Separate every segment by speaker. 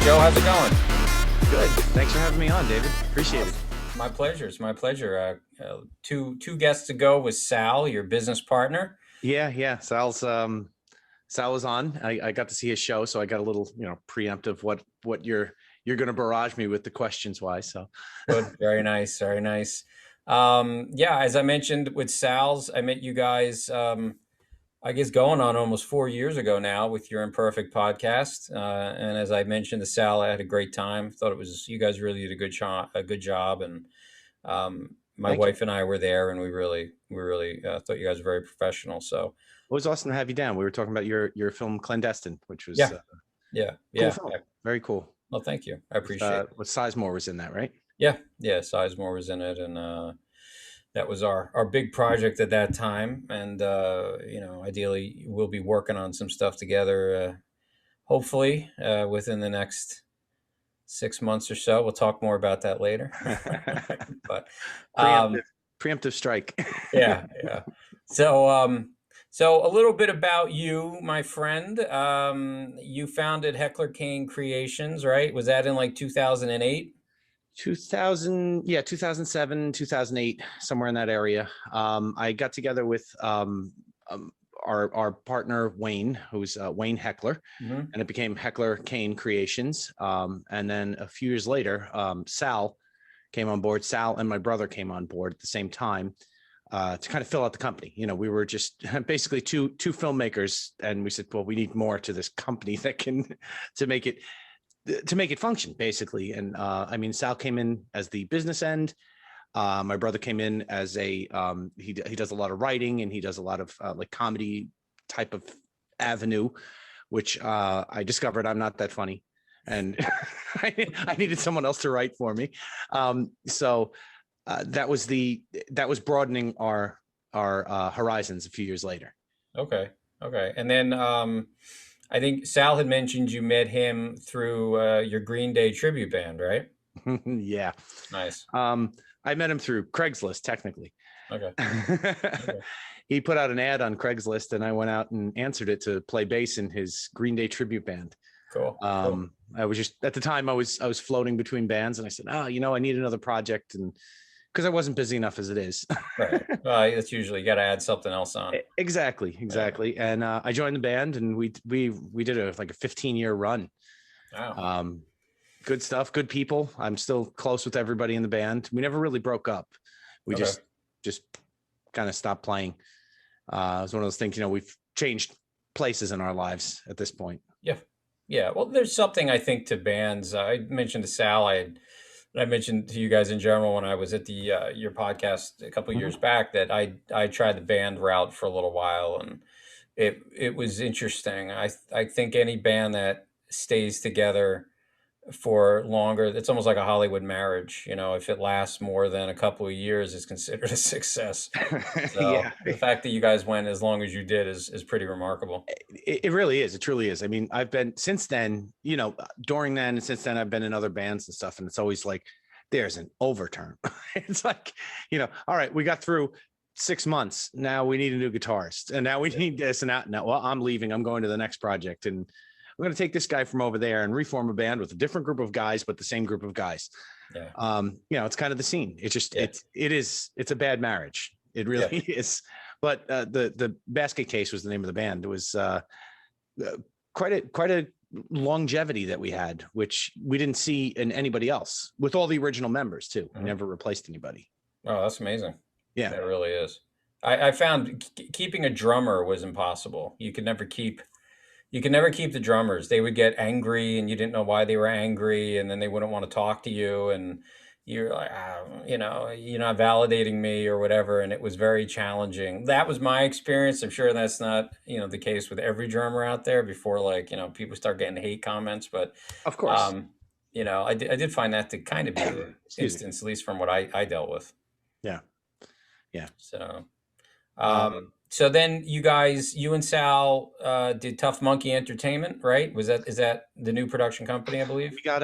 Speaker 1: Joe. How's it going?
Speaker 2: Good. Thanks for having me on, David. Appreciate it.
Speaker 1: My pleasure. It's my pleasure. Two guests ago was Sal, your business partner.
Speaker 2: Yeah. Sal was on. I got to see his show, so I got a little, preemptive what you're going to barrage me with the questions wise. So
Speaker 1: Good. Very nice. Very nice. Yeah, as I mentioned with Sal's, I met you guys, I guess going on almost 4 years ago now with your Imperfect podcast. And as I mentioned to Sal, I had a great time. Thought it was, you guys really did a good job. And my
Speaker 2: thank you.
Speaker 1: wife and I were there, and we really thought you guys were very professional. So
Speaker 2: It was awesome to have you down. We were talking about your film Clandestine, which was
Speaker 1: yeah,
Speaker 2: cool
Speaker 1: yeah.
Speaker 2: film. Very cool.
Speaker 1: Well, thank you. I appreciate it.
Speaker 2: What Sizemore was in that, right?
Speaker 1: Yeah, Sizemore was in it, and that was our big project at that time. And ideally, we'll be working on some stuff together. Hopefully, within the next 6 months or so. We'll talk more about that later. But
Speaker 2: preemptive strike.
Speaker 1: yeah. So a little bit about you, my friend. You founded Heckler Kane Creations, right? Was that in like 2008?
Speaker 2: 2007, 2008, somewhere in that area. I got together with our partner Wayne, who's Wayne Heckler, and it became Heckler Kane Creations. And then a few years later, Sal came on board. Sal and my brother came on board at the same time to kind of fill out the company. We were just basically two filmmakers, and we said, well, we need more to this company that can to make it function, basically. And Sal came in as the business end. My brother came in as he does a lot of writing, and he does a lot of like comedy type of avenue, which I discovered I'm not that funny, and I needed someone else to write for me. So that was broadening our horizons a few years later.
Speaker 1: Okay. And then I think Sal had mentioned you met him through your Green Day tribute band, right?
Speaker 2: Yeah.
Speaker 1: Nice.
Speaker 2: I met him through Craigslist, technically.
Speaker 1: Okay.
Speaker 2: He put out an ad on Craigslist, and I went out and answered it to play bass in his Green Day tribute band.
Speaker 1: Cool.
Speaker 2: I was just, at the time I was floating between bands, and I said, I need another project, and because I wasn't busy enough as it is.
Speaker 1: Right. Well, that's usually, you got to add something else on.
Speaker 2: Exactly. Yeah. And I joined the band, and we did a 15-year run.
Speaker 1: Wow.
Speaker 2: Good stuff, good people. I'm still close with everybody in the band. We never really broke up. We just kind of stopped playing. It was one of those things, we've changed places in our lives at this point.
Speaker 1: Yeah. Well, there's something I think to bands. I mentioned to Sal, I mentioned to you guys in general when I was at the your podcast a couple of years back that I tried the band route for a little while, and it was interesting. I think any band that stays together for longer, it's almost like a Hollywood marriage. If it lasts more than a couple of years, it's considered a success. So
Speaker 2: Yeah.
Speaker 1: the fact that you guys went as long as you did is pretty remarkable.
Speaker 2: It really is. It truly is. I've been since then, during then and since then, I've been in other bands and stuff. And it's always like, there's an overturn. It's like, all right, we got through 6 months. Now we need a new guitarist. And now we need this and that. Now, well, I'm leaving. I'm going to the next project. And we're going to take this guy from over there and reform a band with a different group of guys, but the same group of guys.
Speaker 1: Yeah.
Speaker 2: It's kind of the scene. It's just, it's a bad marriage. It really is. But the Basket Case was the name of the band. It was quite a longevity that we had, which we didn't see in anybody else, with all the original members too. We never replaced anybody.
Speaker 1: Oh, that's amazing.
Speaker 2: Yeah,
Speaker 1: it really is. I found keeping a drummer was impossible. You could never keep the drummers. They would get angry, and you didn't know why they were angry, and then they wouldn't want to talk to you, and you're like, you're not validating me or whatever. And it was very challenging. That was my experience. I'm sure that's not, the case with every drummer out there before, people start getting hate comments. But
Speaker 2: of course,
Speaker 1: I did find that to kind of be the instance, at least from what I dealt with.
Speaker 2: Yeah.
Speaker 1: So, so then you and Sal did Tough Monkey Entertainment, right? Is that the new production company, I believe?
Speaker 2: We got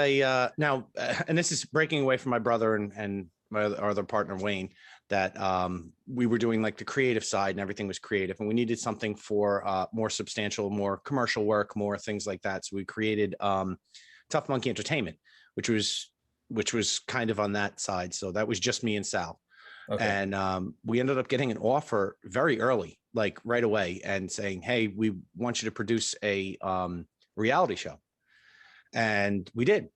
Speaker 2: now, and this is breaking away from my brother and my other partner, Wayne, that we were doing like the creative side, and everything was creative, and we needed something for more substantial, more commercial work, more things like that. So we created Tough Monkey Entertainment, which was kind of on that side. So that was just me and Sal.
Speaker 1: Okay.
Speaker 2: And we ended up getting an offer very early, like right away, and saying, hey, we want you to produce a reality show. And we did.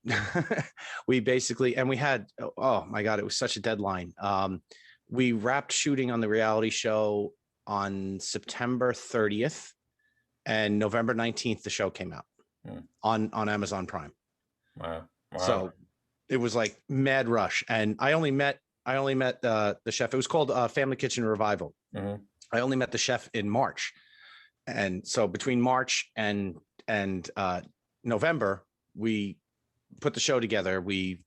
Speaker 2: We basically, and we had, oh my God, it was such a deadline. We wrapped shooting on the reality show on September 30th, and November 19th, the show came out on Amazon Prime.
Speaker 1: Wow.
Speaker 2: So it was like mad rush. And I only met the chef. It was called Family Kitchen Revival. I only met the chef in March. And so between March and November, we put the show together. We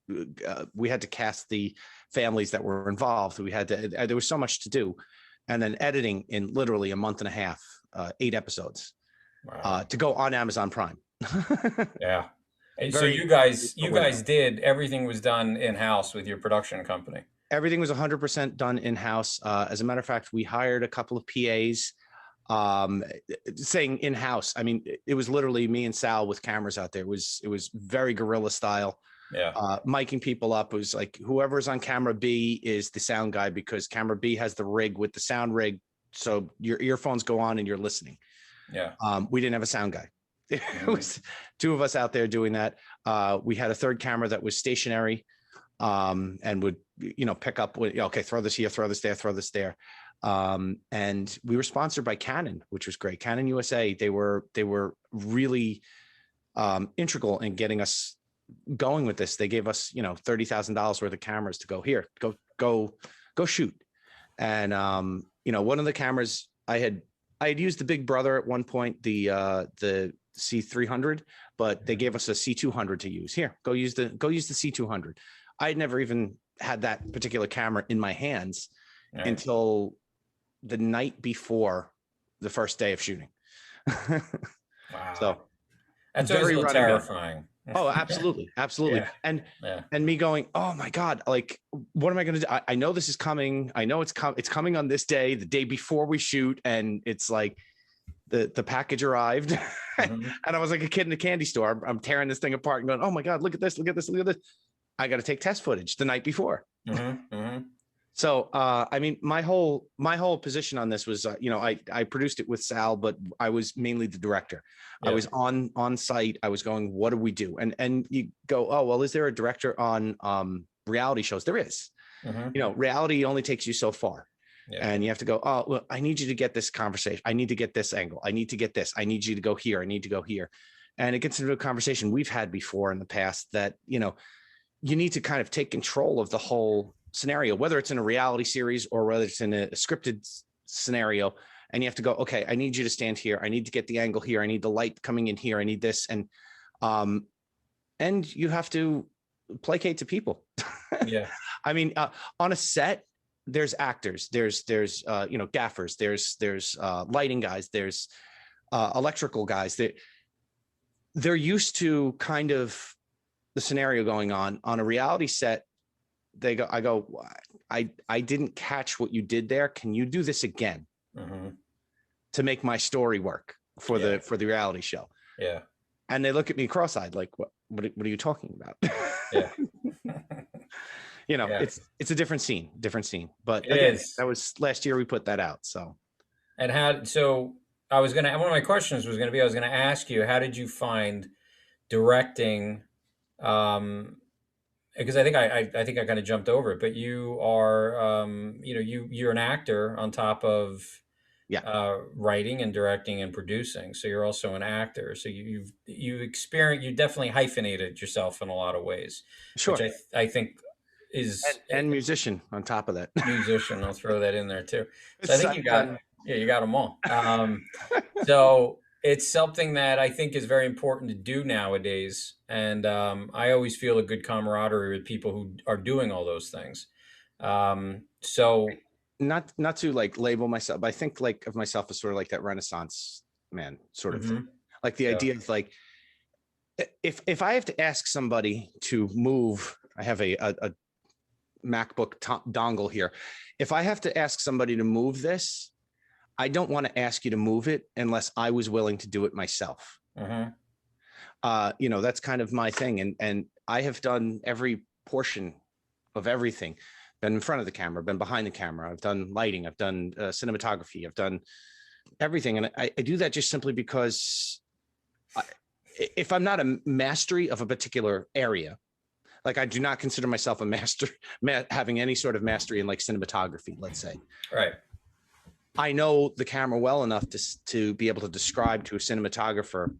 Speaker 2: had to cast the families that were involved. We had to, there was so much to do. And then editing in literally a month and a half, 8 episodes to go on Amazon Prime.
Speaker 1: Yeah. And so you guys did, everything was done in-house with your production company.
Speaker 2: Everything was 100% done in-house. As a matter of fact, we hired a couple of PAs, saying in-house. I mean, it was literally me and Sal with cameras out there. It was very guerrilla style.
Speaker 1: Yeah.
Speaker 2: Miking people up. It was like whoever's on camera B is the sound guy, because camera B has the rig with the sound rig. So your earphones go on and you're listening.
Speaker 1: Yeah.
Speaker 2: We didn't have a sound guy. It was 2 of us out there doing that. We had a third camera that was stationary, and would, pick up with, okay, throw this here, throw this there, throw this there. And we were sponsored by Canon, which was great. Canon USA. They were really integral in getting us going with this. They gave us, $30,000 worth of cameras to go shoot. And, one of the cameras I had used the Big Brother at one point, the C300, but they gave us a C200 to use. Here, go use the C200. I had never even had that particular camera in my hands until the night before the first day of shooting.
Speaker 1: Wow.
Speaker 2: So
Speaker 1: that's very terrifying.
Speaker 2: Oh, absolutely. Absolutely.
Speaker 1: Yeah.
Speaker 2: And me going, oh my God, like, what am I going to do? I know this is coming. I know it's coming on this day, the day before we shoot. And it's like the package arrived and I was like a kid in a candy store. I'm tearing this thing apart and going, oh my God, look at this, look at this, look at this. I got to take test footage the night before. So, I mean, my whole position on this was, I produced it with Sal, but I was mainly the director. Yeah. I was on site. I was going, what do we do? And you go, oh, well, is there a director on reality shows? There is. Reality only takes you so far. Yeah. And you have to go, oh, well, I need you to get this conversation. I need to get this angle. I need to get this. I need you to go here. I need to go here. And it gets into a conversation we've had before in the past that, you need to kind of take control of the whole scenario, whether it's in a reality series or whether it's in a scripted scenario. And you have to go, okay, I need you to stand here. I need to get the angle here. I need the light coming in here. I need this. And you have to placate to people.
Speaker 1: Yeah.
Speaker 2: I mean, on a set, there's actors, there's gaffers, there's lighting guys, there's electrical guys. They're used to kind of the scenario going on a reality set. I didn't catch what you did there. Can you do this again to make my story work for the reality show? Yeah. And they look at me cross-eyed, like, what are you talking about? Yeah. It's a different scene, but again, that was last year we put that out. So,
Speaker 1: and one of my questions was going to be, I was going to ask you, how did you find directing? Because I think I kind of jumped over it, but you are, you're an actor on top of writing and directing and producing. So you're also an actor. So you definitely hyphenated yourself in a lot of ways.
Speaker 2: Sure.
Speaker 1: Which I think is
Speaker 2: and musician on top of that.
Speaker 1: Musician, I'll throw that in there too. So I think you got them all. So it's something that I think is very important to do nowadays. And I always feel a good camaraderie with people who are doing all those things. So
Speaker 2: not to like label myself, but I think like of myself as sort of like that Renaissance man sort of thing. Like the idea of like, if I have to ask somebody to move, I have a MacBook dongle here. If I have to ask somebody to move this, I don't want to ask you to move it unless I was willing to do it myself. That's kind of my thing. And I have done every portion of everything. Been in front of the camera, been behind the camera. I've done lighting. I've done cinematography. I've done everything. And I do that just simply because if I'm not a mastery of a particular area, like I do not consider myself a master, having any sort of mastery in like cinematography, let's say.
Speaker 1: Right.
Speaker 2: I know the camera well enough to be able to describe to a cinematographer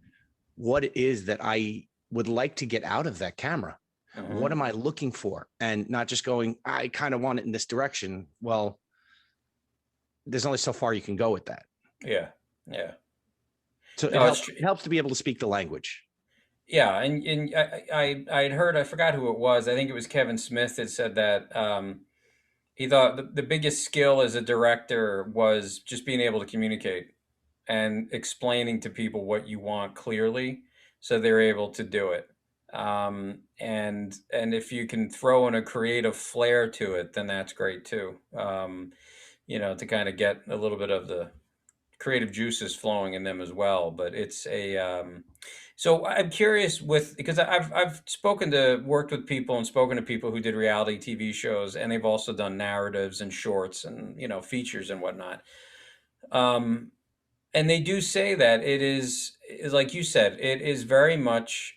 Speaker 2: what it is that I would like to get out of that camera. Mm-hmm. What am I looking for? And not just going, I kind of want it in this direction. Well, there's only so far you can go with that.
Speaker 1: Yeah. Yeah.
Speaker 2: So it helps to be able to speak the language.
Speaker 1: Yeah. And I'd heard, I forgot who it was. I think it was Kevin Smith that said that, he thought the biggest skill as a director was just being able to communicate and explaining to people what you want clearly so they're able to do it. And if you can throw in a creative flair to it, then that's great too. To kind of get a little bit of the creative juices flowing in them as well. But it's so I'm curious because I've worked with people and spoken to people who did reality TV shows, and they've also done narratives and shorts and features and whatnot. And they do say that it is like you said, it is very much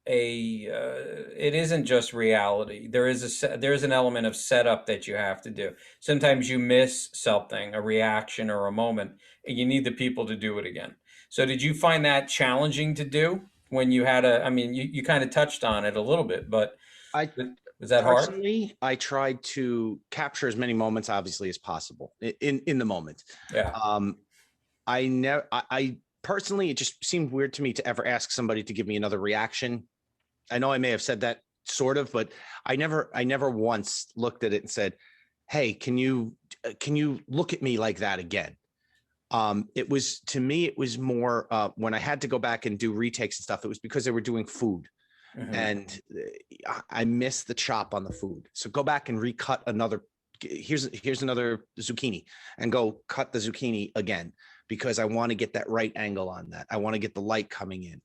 Speaker 1: it isn't just reality. There's an element of setup that you have to do. Sometimes you miss something, a reaction or a moment, and you need the people to do it again. So did you find that challenging to do when you had you kind of touched on it a little bit, but was that hard?
Speaker 2: Personally, I tried to capture as many moments obviously as possible in the moment.
Speaker 1: Yeah.
Speaker 2: I personally, it just seemed weird to me to ever ask somebody to give me another reaction. I know I may have said that sort of, but I never once looked at it and said, hey, can you look at me like that again? It was, to me, it was more when I had to go back and do retakes and stuff, it was because they were doing food. Mm-hmm. And I missed the chop on the food. So go back and recut another, here's another zucchini, and go cut the zucchini again, because I want to get that right angle on that. I want to get the light coming in.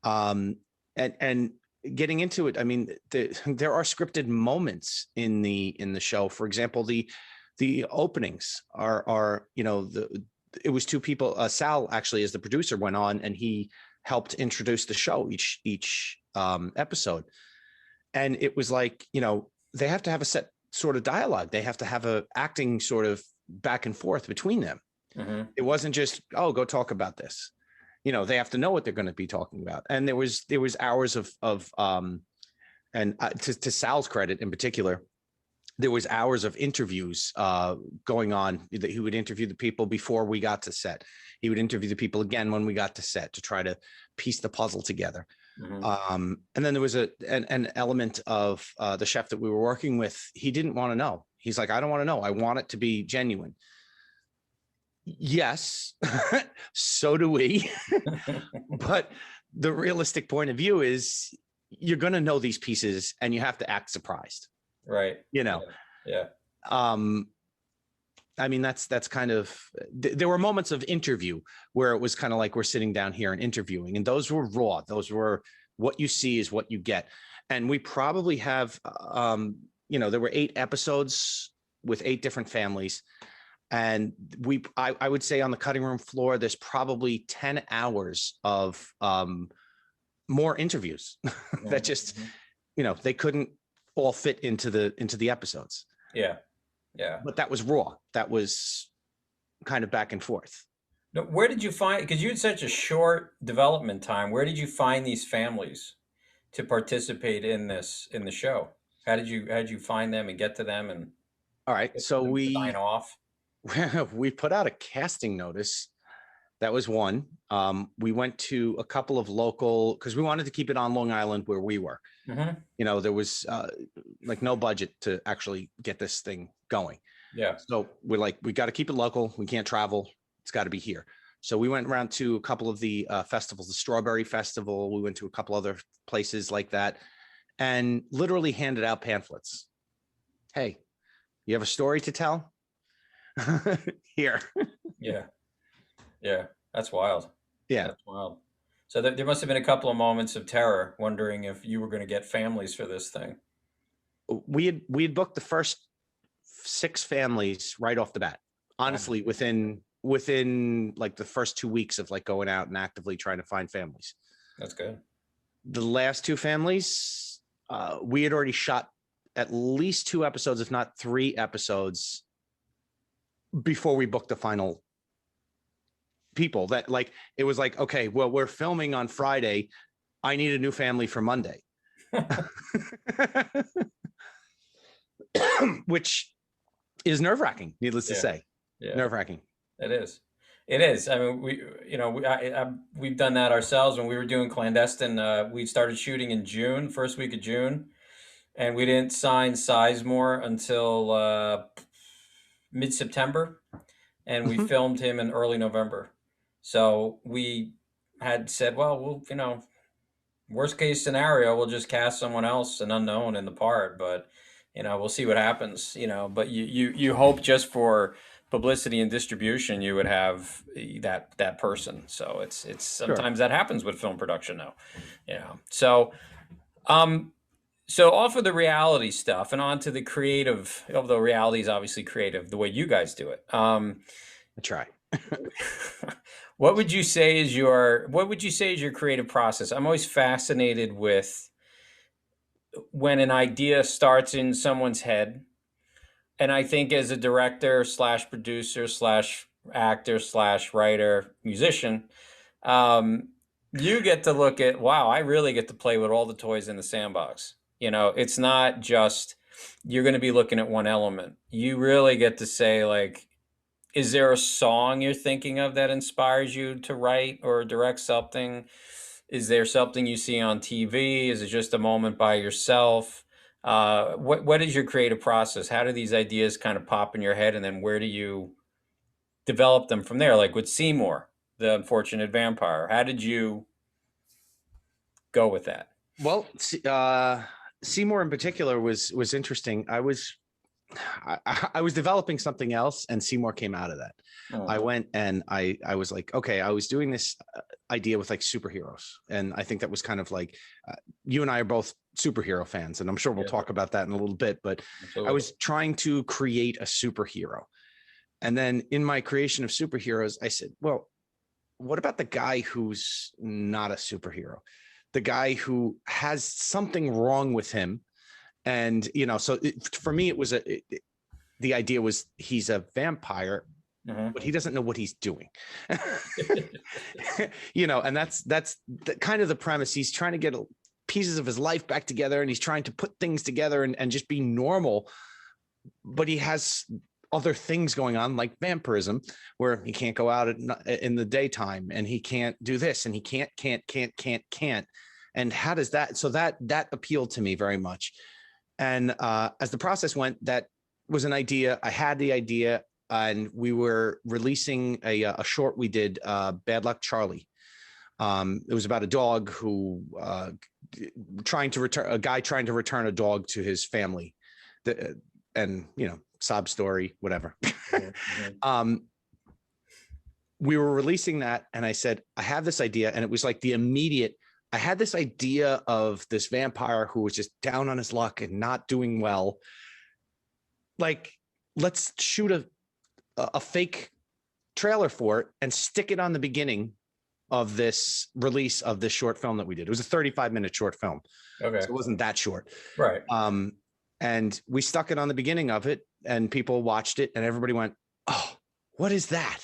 Speaker 2: And getting into it, I mean, there are scripted moments in the show. For example, the openings are it was two people. Sal, actually, as the producer, went on and he helped introduce the show each episode. And it was like, they have to have a set sort of dialogue. They have to have a acting sort of back and forth between them. Mm-hmm. It wasn't just, oh, go talk about this. They have to know what they're going to be talking about. And there was hours of to Sal's credit in particular, there was hours of interviews going on. That he would interview the people before we got to set. He would interview the people again when we got to set to try to piece the puzzle together. Mm-hmm. And then there was an element of the chef that we were working with. He didn't want to know. He's like, I don't want to know. I want it to be genuine. Yes, so do we. But the realistic point of view is you're going to know these pieces and you have to act surprised.
Speaker 1: Right.
Speaker 2: Yeah. I mean, that's kind of, there were moments of interview where it was kind of like we're sitting down here and interviewing, and those were raw. Those were what you see is what you get. And we probably have, there were 8 episodes with 8 different families. And I would say on the cutting room floor, there's probably 10 hours of more interviews that just, they couldn't all fit into the episodes.
Speaker 1: Yeah. Yeah.
Speaker 2: But that was raw. That was kind of back and forth.
Speaker 1: Now, where did you find, because you had such a short development time, where did you find these families to participate in the show? How did you find them and get to them? And
Speaker 2: all right, so we
Speaker 1: sign off.
Speaker 2: We put out a casting notice. That was one. We went to a couple of local, because we wanted to keep it on Long Island where we were. Mm-hmm. There was like no budget to actually get this thing going.
Speaker 1: Yeah.
Speaker 2: So we're like, we got to keep it local. We can't travel. It's got to be here. So we went around to a couple of the festivals, the Strawberry Festival. We went to a couple other places like that and literally handed out pamphlets. Hey, you have a story to tell? Here.
Speaker 1: Yeah. That's wild.
Speaker 2: Yeah.
Speaker 1: That's wild. So there must have been a couple of moments of terror, wondering if you were going to get families for this thing.
Speaker 2: We had booked the first 6 families right off the bat.
Speaker 1: Wow,
Speaker 2: Honestly, within like the first 2 weeks of like going out and actively trying to find families.
Speaker 1: that's good.
Speaker 2: The last 2 families, we had already shot at least 2 episodes, if not 3 episodes, before we booked the final people. That like it was like, okay, well, we're filming on Friday. I need a new family for Monday. Which is nerve-wracking, needless to
Speaker 1: Yeah,
Speaker 2: say.
Speaker 1: yeah,
Speaker 2: Nerve-wracking.
Speaker 1: it is. It is. I mean, we've done that ourselves when we were doing clandestine. We started shooting in June, first week of June, and we didn't sign Sizemore until mid-September, and we
Speaker 2: Mhm.
Speaker 1: filmed him in early November. So we had said, well, worst case scenario, we'll just cast someone else, an unknown, in the part, but we'll see what happens. But you hope just for publicity and distribution, you would have that person. So it's
Speaker 2: Sure.
Speaker 1: sometimes that happens with film production now. So um, so off of the reality stuff and onto the creative, although reality is obviously creative the way you guys do it.
Speaker 2: I try.
Speaker 1: What would you say is your creative process? I'm always fascinated with when an idea starts in someone's head. And I think as a director slash producer slash actor slash writer musician, um, you get to look at, wow, I really get to play with all the toys in the sandbox. It's not just you're going to be looking at one element. You really get to say, like, is there a song you're thinking of that inspires you to write or direct something? Is there something you see on TV? Is it just a moment by yourself? What is your creative process? How do these ideas kind of pop in your head, and then where do you develop them from there? Like with Seymour, the unfortunate vampire. How did you go with that?
Speaker 2: Well, Seymour in particular was interesting. I was developing something else, and Seymour came out of that.
Speaker 1: Oh,
Speaker 2: I went and I was like, okay, I was doing this idea with like superheroes, and I think that was kind of like you and I are both superhero fans, and I'm sure we'll
Speaker 1: yeah,
Speaker 2: talk about that in a little bit. But I
Speaker 1: absolutely.
Speaker 2: was trying to create a superhero, and then in my creation of superheroes, I said, well, what about the guy who's not a superhero? The guy who has something wrong with him. And, for me, the idea was he's a vampire,
Speaker 1: Uh-huh.
Speaker 2: but he doesn't know what he's doing. And that's kind of the premise. He's trying to get pieces of his life back together, and he's trying to put things together and just be normal. But he has other things going on, like vampirism, where he can't go out in the daytime, and he can't do this, and he can't. And how does that? So that appealed to me very much. And as the process went, that was an idea. I had the idea, and we were releasing a short we did, Bad Luck Charlie. It was about a dog who trying to return a dog to his family, and sob story, whatever. We were releasing that, and I said, I have this idea, and it was like I had this idea of this vampire who was just down on his luck and not doing well. Like, let's shoot a fake trailer for it and stick it on the beginning of this release of this short film that we did. It was a 35-minute short film.
Speaker 1: Okay.
Speaker 2: So it wasn't that short.
Speaker 1: Right.
Speaker 2: And we stuck it on the beginning of it, and people watched it, and everybody went, oh, what is that?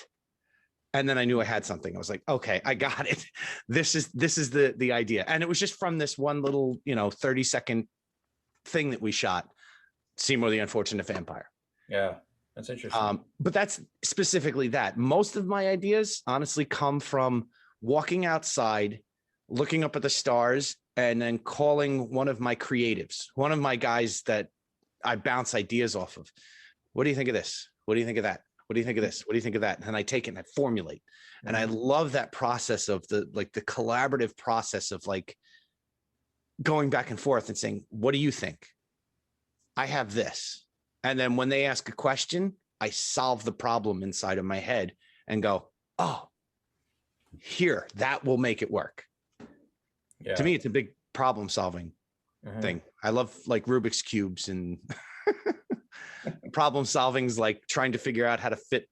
Speaker 2: And then I knew I had something. I was like, okay, I got it. This is the idea. And it was just from this one little, 30-second thing that we shot, Seymour the Unfortunate Vampire.
Speaker 1: Yeah, that's interesting.
Speaker 2: But that's specifically that. Most of my ideas honestly come from walking outside, looking up at the stars, and then calling one of my creatives, one of my guys that I bounce ideas off of. What do you think of this? What do you think of that? What do you think of this? What do you think of that? And I take it and I formulate. And I love that process of the collaborative process of like going back and forth and saying, what do you think? I have this. And then when they ask a question, I solve the problem inside of my head and go, oh, here, that will make it work. To
Speaker 1: Yeah.
Speaker 2: me, it's a big problem solving
Speaker 1: Hmm.
Speaker 2: thing. I love like Rubik's cubes and problem solving's like trying to figure out how to fit,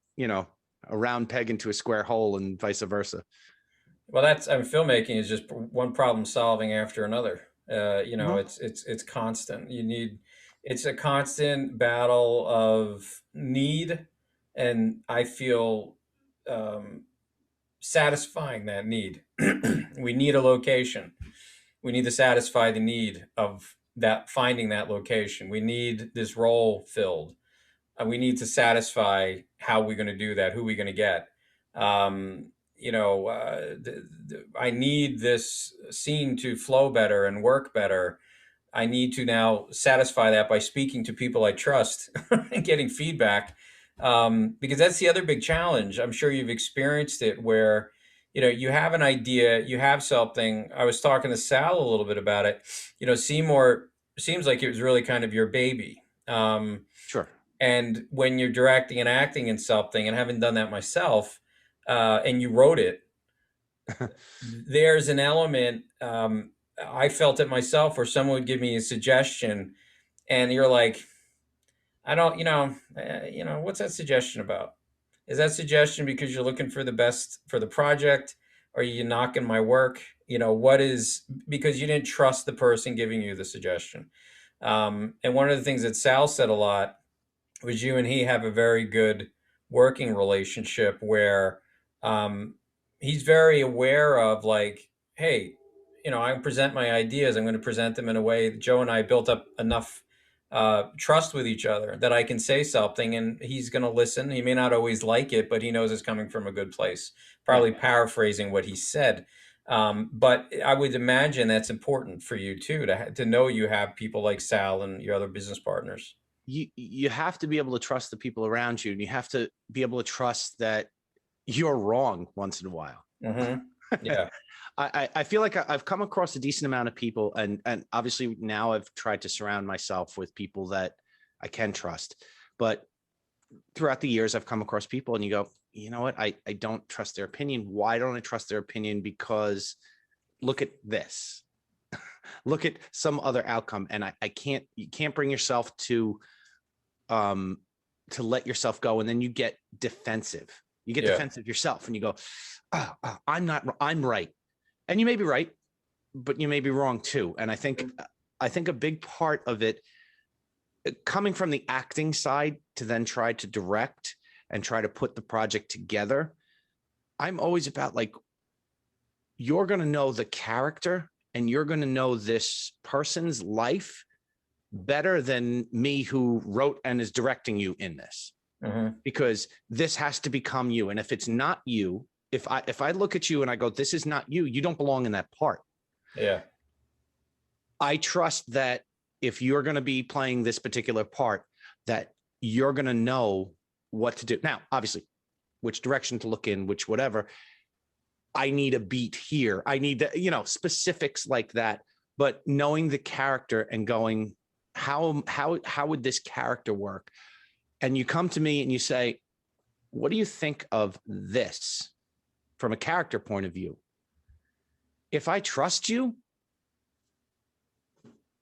Speaker 2: a round peg into a square hole and vice versa.
Speaker 1: Well, I mean, filmmaking is just one problem solving after another.
Speaker 2: Mhm.
Speaker 1: It's constant. It's a constant battle of need, and I feel um, satisfying that need. We need a location. We need to satisfy the need of that, finding that location. We need this role filled. We need to satisfy how we're going to do that, who we're going to get. I need this scene to flow better and work better. I need to now satisfy that by speaking to people I trust and getting feedback. Because that's the other big challenge. I'm sure you've experienced it where, you have an idea, you have something. I was talking to Sal a little bit about it. Seymour seems like it was really kind of your baby.
Speaker 2: Sure.
Speaker 1: And when you're directing and acting in something, and having done that myself, and you wrote it, there's an element. I felt it myself where someone would give me a suggestion, and you're like, I don't, what's that suggestion about? Is that suggestion because you're looking for the best for the project? Are you knocking my work? What is, because you didn't trust the person giving you the suggestion. And one of the things that Sal said a lot was you and he have a very good working relationship where um, he's very aware of, like, hey, I present my ideas. I'm going to present them in a way that Joe and I built up enough trust with each other that I can say something and he's going to listen. He may not always like it, but he knows it's coming from a good place.
Speaker 2: Yeah.
Speaker 1: Probably paraphrasing what he said. But I would imagine that's important for you too, to know you have people like Sal and your other business partners.
Speaker 2: You have to be able to trust the people around you, and you have to be able to trust that you're wrong once in a while.
Speaker 1: Hmm. Yeah.
Speaker 2: I feel like I've come across a decent amount of people, and obviously now I've tried to surround myself with people that I can trust. But throughout the years, I've come across people, and you go, you know what? I don't trust their opinion. Why don't I trust their opinion? Because look at this. Look at some other outcome, and you can't bring yourself um to let yourself go, and then you get defensive. You get
Speaker 1: Yeah.
Speaker 2: defensive yourself, and you go, I'm not. I'm right, and you may be right, but you may be wrong too. And I think a big part of it, coming from the acting side to then try to direct and try to put the project together, I'm always about like, you're going to know the character and you're going to know this person's life better than me who wrote and is directing you in this,
Speaker 1: Hmm.
Speaker 2: because this has to become you. And if it's not you, if I look at you and I go, this is not you, you don't belong in that part.
Speaker 1: Yeah.
Speaker 2: I trust that if you're going to be playing this particular part, that you're going to know what to do. Now, obviously, which direction to look in, which whatever. I need a beat here. I need specifics like that. But knowing the character and going, how would this character work? And you come to me and you say, what do you think of this from a character point of view? If I trust you,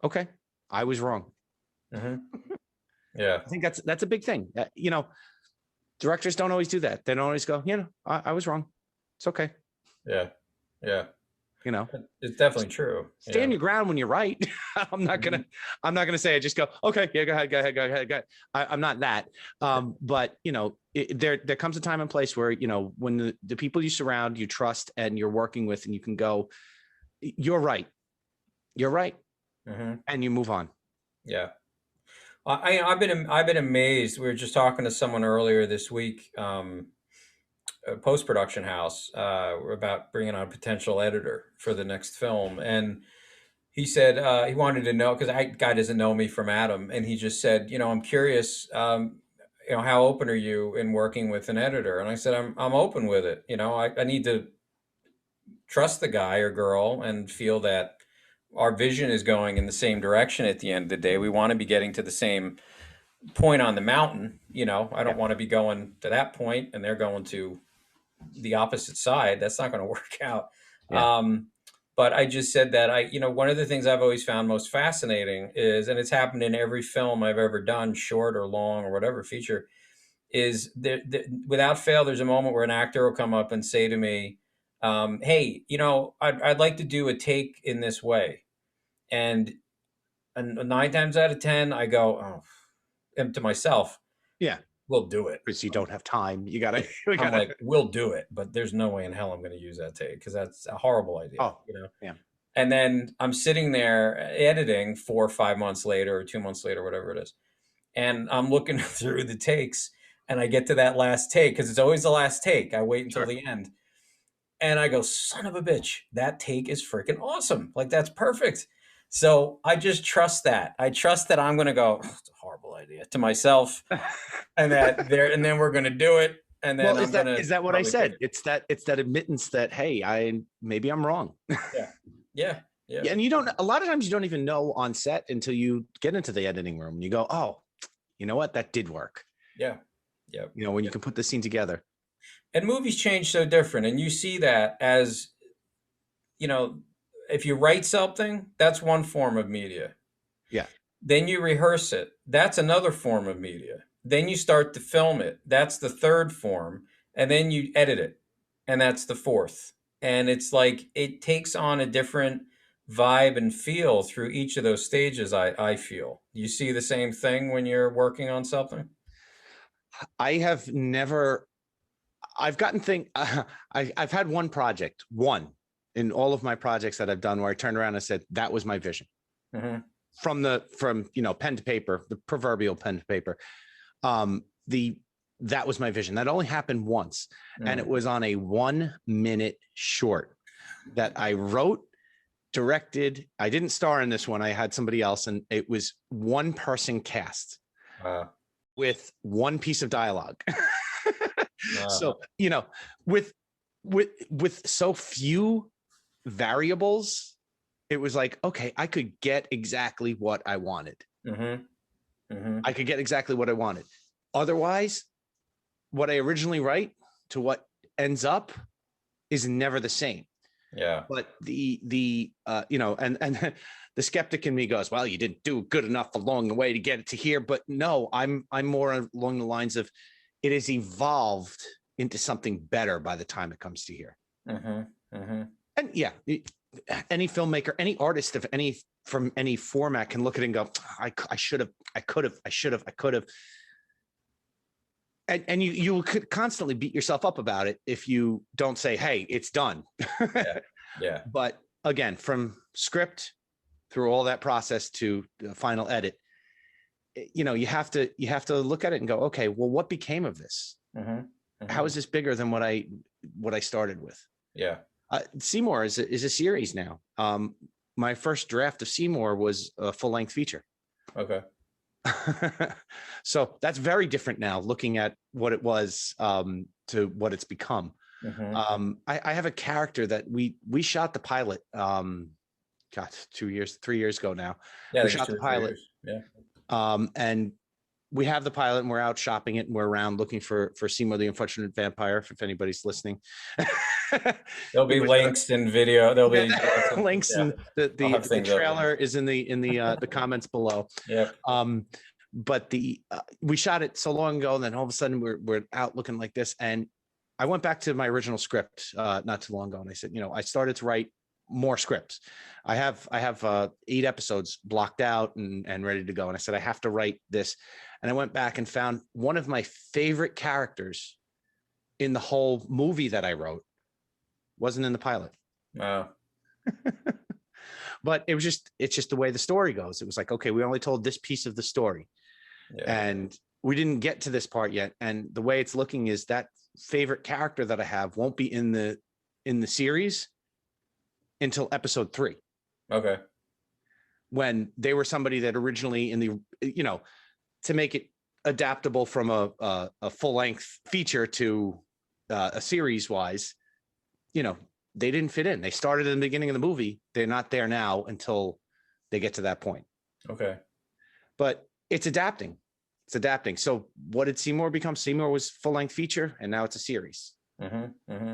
Speaker 2: okay, I was wrong.
Speaker 1: Hmm. Yeah.
Speaker 2: I think that's a big thing. Directors don't always do that. They don't always go, I was wrong. It's okay.
Speaker 1: Yeah. Yeah.
Speaker 2: You know,
Speaker 1: It's definitely true.
Speaker 2: stand
Speaker 1: Yeah.
Speaker 2: your ground when you're right. I'm not
Speaker 1: Hmm.
Speaker 2: gonna, I'm not gonna say I just go, okay, yeah, go ahead, go ahead, go ahead, go ahead. I'm not that. But there comes a time and place where when the people you surround, you trust, and you're working with, and you can go, you're right,
Speaker 1: Hmm.
Speaker 2: and you move on.
Speaker 1: Yeah. I've been amazed. We were just talking to someone earlier this week, a post production house, about bringing on a potential editor for the next film, and he said he wanted to know, because guy doesn't know me from Adam, and he just said, I'm curious, how open are you in working with an editor? And I said, I'm open with it. I need to trust the guy or girl and feel that our vision is going in the same direction at the end of the day. We want to be getting to the same point on the mountain. I
Speaker 2: Yeah,
Speaker 1: don't want to be going to that point and they're going to the opposite side. That's not going to work out.
Speaker 2: yeah.
Speaker 1: Um, But I just said that one of the things I've always found most fascinating is, and it's happened in every film I've ever done, short or long or whatever feature, is without fail, there's a moment where an actor will come up and say to me, "Hey, I'd like to do a take in this way," and 9 times out of 10, I go, "Oh," and to myself,
Speaker 2: Yeah.
Speaker 1: "We'll do it."
Speaker 2: Because you don't have time. You gotta, we
Speaker 1: I'm
Speaker 2: gotta.
Speaker 1: like, "We'll do it," but there's no way in hell I'm going to use that take because that's a horrible idea,
Speaker 2: Oh, yeah.
Speaker 1: And then I'm sitting there editing 4 or 5 months later or 2 months later, whatever it is. And I'm looking through the takes and I get to that last take because it's always the last take. I wait until
Speaker 2: Sure.
Speaker 1: the end. And I go, son of a bitch, that take is freaking awesome. Like, that's perfect. So I just trust that. I trust that I'm going to go, "Oh, it's a horrible idea," to myself, and and then we're going to do it. And
Speaker 2: Well,
Speaker 1: then I'm going to
Speaker 2: is that what I
Speaker 1: probably pick
Speaker 2: said?
Speaker 1: it.
Speaker 2: It's that admittance that, hey, maybe I'm wrong.
Speaker 1: Yeah. Yeah. Yeah.
Speaker 2: Yeah, and a lot of times you don't even know on set until you get into the editing room and you go, oh, you know what? That did work.
Speaker 1: Yeah. Yeah.
Speaker 2: When you can put the scene together.
Speaker 1: And movies change so different. And you see that as, you know, if you write something, that's one form of media.
Speaker 2: Yeah.
Speaker 1: Then you rehearse it. That's another form of media. Then you start to film it. That's the third form. And then you edit it. And that's the fourth. And it's like it takes on a different vibe and feel through each of those stages, I feel. You see the same thing when you're working on something?
Speaker 2: I have never, I've gotten I've had one project, one in all of my projects that I've done where I turned around and said, that was my vision.
Speaker 1: Mm-hmm.
Speaker 2: From pen to paper, the proverbial pen to paper. That was my vision. That only happened once. And it was on a 1-minute short that I wrote, directed. I didn't star in this one. I had somebody else, and it was one person cast with one piece of dialogue. So, with so few variables, it was like, okay, I could get exactly what I wanted.
Speaker 1: Mm-hmm. Mm-hmm.
Speaker 2: I could get exactly what I wanted. Otherwise, what I originally write to what ends up is never the same.
Speaker 1: Yeah.
Speaker 2: But the the skeptic in me goes, well, you didn't do good enough along the way to get it to here. But no, I'm more along the lines of it has evolved into something better by the time it comes to here.
Speaker 1: Mm-hmm. Mm-hmm.
Speaker 2: And yeah, any filmmaker, any artist from any format can look at it and go, I should have, I could have. And you could constantly beat yourself up about it if you don't say, hey, it's done.
Speaker 1: Yeah.
Speaker 2: But again, from script through all that process to the final edit, you have to look at it and go, okay, well, what became of this?
Speaker 1: Mm-hmm. Mm-hmm.
Speaker 2: How is this bigger than what I started with?
Speaker 1: Yeah.
Speaker 2: Seymour is a series now. My first draft of Seymour was a full-length feature.
Speaker 1: Okay.
Speaker 2: So that's very different now, looking at what it was to what it's become.
Speaker 1: Mm-hmm.
Speaker 2: I have a character that we shot the pilot 3 years ago now.
Speaker 1: Yeah,
Speaker 2: We shot the pilot.
Speaker 1: Yeah.
Speaker 2: And we have the pilot and we're out shopping it and we're around looking for Seymour the Unfortunate Vampire, if anybody's listening.
Speaker 1: There'll be links in video. There'll be
Speaker 2: links, and the trailer is in the comments below.
Speaker 1: Yeah.
Speaker 2: But we shot it so long ago, and then all of a sudden we're out looking like this. And I went back to my original script not too long ago, and I said, I started to write more scripts. I have 8 episodes blocked out and ready to go. And I said, I have to write this. And I went back and found one of my favorite characters in the whole movie that I wrote wasn't in the pilot.
Speaker 1: Wow.
Speaker 2: But it's just the way the story goes. It was like, okay, we only told this piece of the story. Yeah. And we didn't get to this part yet. And the way it's looking is that favorite character that I have won't be in the series until episode 3.
Speaker 1: Okay.
Speaker 2: When they were somebody that originally to make it adaptable from a full-length feature to a series wise, they didn't fit in. They started in the beginning of the movie. They're not there now until they get to that point.
Speaker 1: Okay.
Speaker 2: But it's adapting. So what did Seymour become? Seymour was full-length feature, and now it's a series.
Speaker 1: Mm-hmm. Mm-hmm.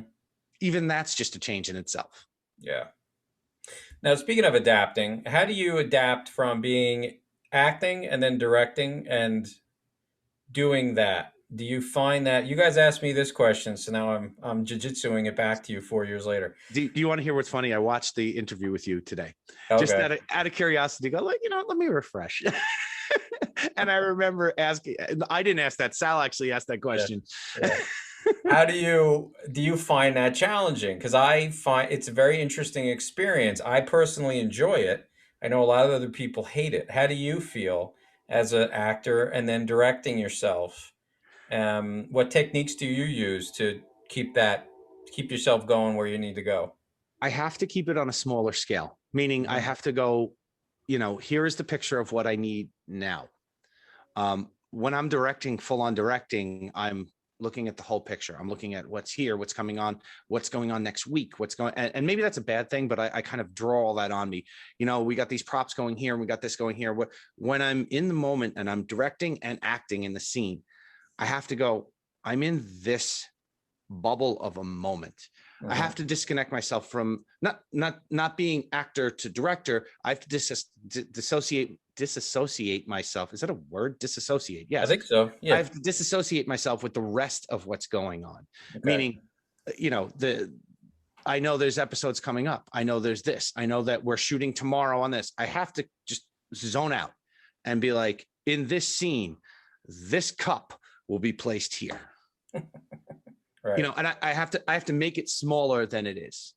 Speaker 2: Even that's just a change in itself.
Speaker 1: Yeah. Now, speaking of adapting, how do you adapt from being acting and then directing and doing that? Do you find that you guys asked me this question, so now I'm jujitsuing it back to you 4 years later.
Speaker 2: Do you want to hear what's funny? I watched the interview with you today, just
Speaker 1: Okay.
Speaker 2: out of curiosity. Go like, let me refresh. And I remember asking. I didn't ask that. Sal actually asked that
Speaker 1: Yeah.
Speaker 2: question.
Speaker 1: Yeah. How do you find that challenging? Because I find it's a very interesting experience. I personally enjoy it. I know a lot of other people hate it. How do you feel as an actor and then directing yourself? What techniques do you use to keep yourself going where you need to go?
Speaker 2: I have to keep it on a smaller scale, meaning I
Speaker 1: Hmm.
Speaker 2: have to go, here is the picture of what I need now. When I'm directing, full on directing, I'm looking at the whole picture. I'm looking at what's here, what's coming on, what's going on next week, and maybe that's a bad thing, but I kind of draw all that on me. We got these props going here and we got this going here. When I'm in the moment and I'm directing and acting in the scene, I have to go, I'm in this bubble of a moment. I
Speaker 1: Hmm.
Speaker 2: have to disconnect myself from not being actor to director. I have to disassociate myself. Is that a word? Disassociate.
Speaker 1: I
Speaker 2: Yes.
Speaker 1: think so.
Speaker 2: I
Speaker 1: Yeah.
Speaker 2: have to disassociate myself with the rest of what's going on.
Speaker 1: Okay.
Speaker 2: Meaning, I know there's episodes coming up. I know there's this. I know that we're shooting tomorrow on this. I have to just zone out and be like, in this scene, this cup will be placed here.
Speaker 1: Right.
Speaker 2: And I have to make it smaller than it is,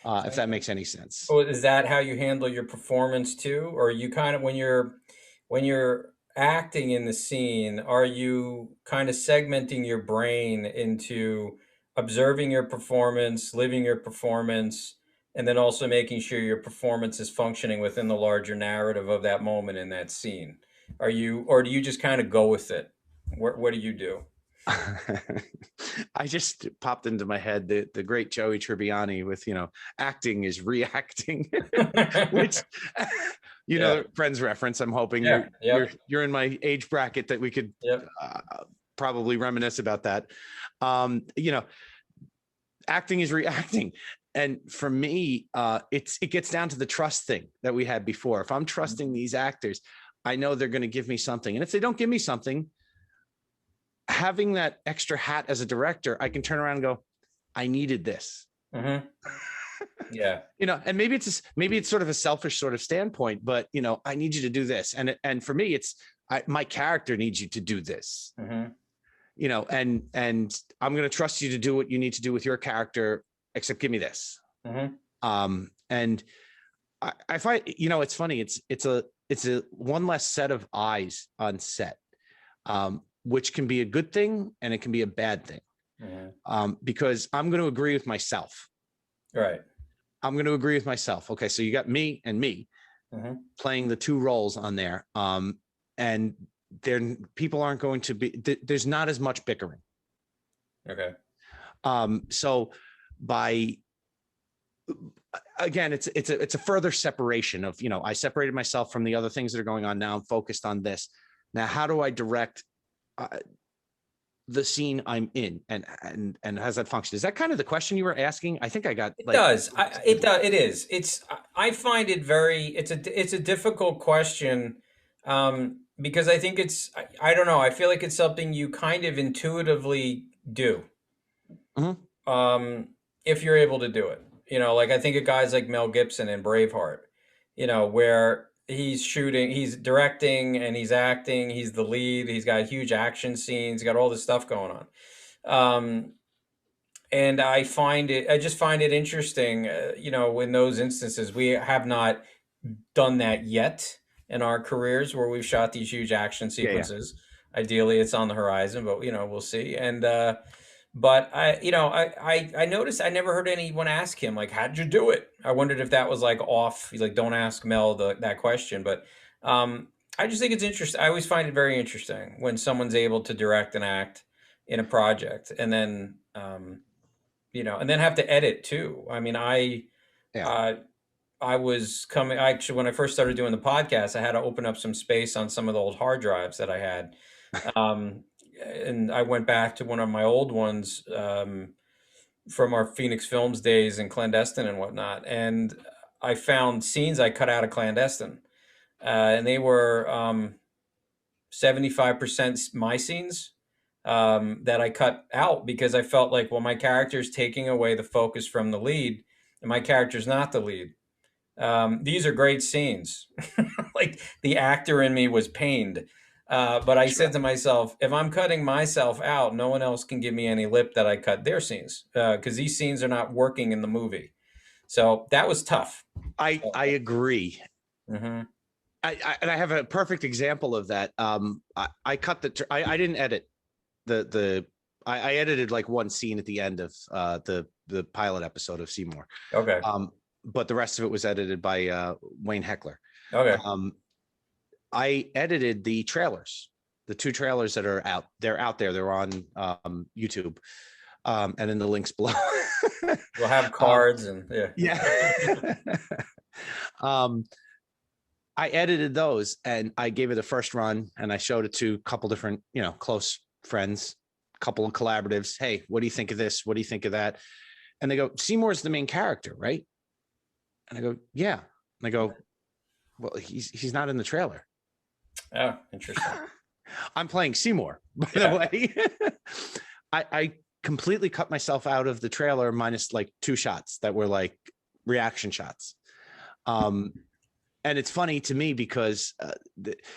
Speaker 2: if that makes any sense.
Speaker 1: Oh, is that how you handle your performance too? Or you kind of when you're acting in the scene, are you kind of segmenting your brain into observing your performance, living your performance, and then also making sure your performance is functioning within the larger narrative of that moment in that scene? Or do you just kind of go with it? What do you do?
Speaker 2: I just popped into my head the great Joey Tribbiani with acting is reacting, which
Speaker 1: Yeah.
Speaker 2: Friends reference. I'm hoping
Speaker 1: Yeah. Yep.
Speaker 2: you're in my age bracket that we could
Speaker 1: Yep.
Speaker 2: probably reminisce about that. Um, you know, Acting is reacting. And for me, it gets down to the trust thing that we had before. If I'm trusting these actors, I know they're going to give me something. And if they don't give me something, having that extra hat as a director, I can turn around and go, I needed this.
Speaker 1: Hmm. Yeah.
Speaker 2: And maybe it's sort of a selfish sort of standpoint, but I need you to do this. And for me, it's my character needs you to do this.
Speaker 1: Hmm.
Speaker 2: And I'm going to trust you to do what you need to do with your character, except give me this.
Speaker 1: Hmm.
Speaker 2: And I find, it's funny. It's a one less set of eyes on set, which can be a good thing and it can be a bad thing, because I'm going to agree with myself.
Speaker 1: Right.
Speaker 2: I'm going to agree with myself. Okay, so you got me and me playing the two roles on there, and people aren't going to be. There's not as much bickering.
Speaker 1: Okay.
Speaker 2: So by again, it's a further separation of I separated myself from the other things that are going on. Now I'm focused on this. Now, how do I direct the scene I'm in, and how's that function? Is that kind of the question you were asking? I think I got
Speaker 1: It
Speaker 2: like
Speaker 1: does. It does. It is. I find it very. It's a difficult question, because I think I don't know. I feel like it's something you kind of intuitively do,
Speaker 2: Mhm.
Speaker 1: um, if you're able to do it. Like I think of guys like Mel Gibson in Braveheart. Where he's shooting, he's directing, and he's acting. He's the lead. He's got huge action scenes. He's got all this stuff going on. And I just find it interesting, in those instances, we have not done that yet in our careers where we've shot these huge action
Speaker 2: Yeah.
Speaker 1: sequences. Ideally, it's on the horizon, but we'll see. But I noticed I never heard anyone ask him like, "How'd you do it?" I wondered if that was like off. He's like, "Don't ask Mel that question." But I just think it's interesting. I always find it very interesting when someone's able to direct and act in a project, and then have to edit too. I mean,
Speaker 2: Yeah.
Speaker 1: uh, I was coming. Actually, when I first started doing the podcast, I had to open up some space on some of the old hard drives that I had, um, and I went back to one of my old ones, from our Phoenix Films days and clandestine and whatnot. And I found scenes I cut out of clandestine, and they were 75% my scenes that I cut out because I felt like, well, my character's taking away the focus from the lead, and my character's not the lead. These are great scenes. Like the actor in me was pained. But I
Speaker 2: Sure.
Speaker 1: said to myself, if I'm cutting myself out, no one else can give me any lip that I cut their scenes because these scenes are not working in the movie. So that was tough.
Speaker 2: I agree.
Speaker 1: Mhm.
Speaker 2: And I have a perfect example of that. I cut I didn't edit I edited like one scene at the end of the pilot episode of Seymour.
Speaker 1: Okay.
Speaker 2: But the rest of it was edited by Wayne Heckler.
Speaker 1: Okay.
Speaker 2: I edited the trailers, the 2 trailers that are out. They're out there. They're on YouTube, and in the links below.
Speaker 1: We'll have cards and yeah.
Speaker 2: Yeah. I edited those and I gave it a first run and I showed it to a couple different, close friends, couple of collaboratives. Hey, what do you think of this? What do you think of that? And they go, Seymour's the main character, right? And I go, yeah. And I go, well, he's not in the trailer.
Speaker 1: Oh, interesting.
Speaker 2: I'm playing Seymour, by the way. I completely cut myself out of the trailer minus like 2 shots that were like reaction shots. And it's funny to me because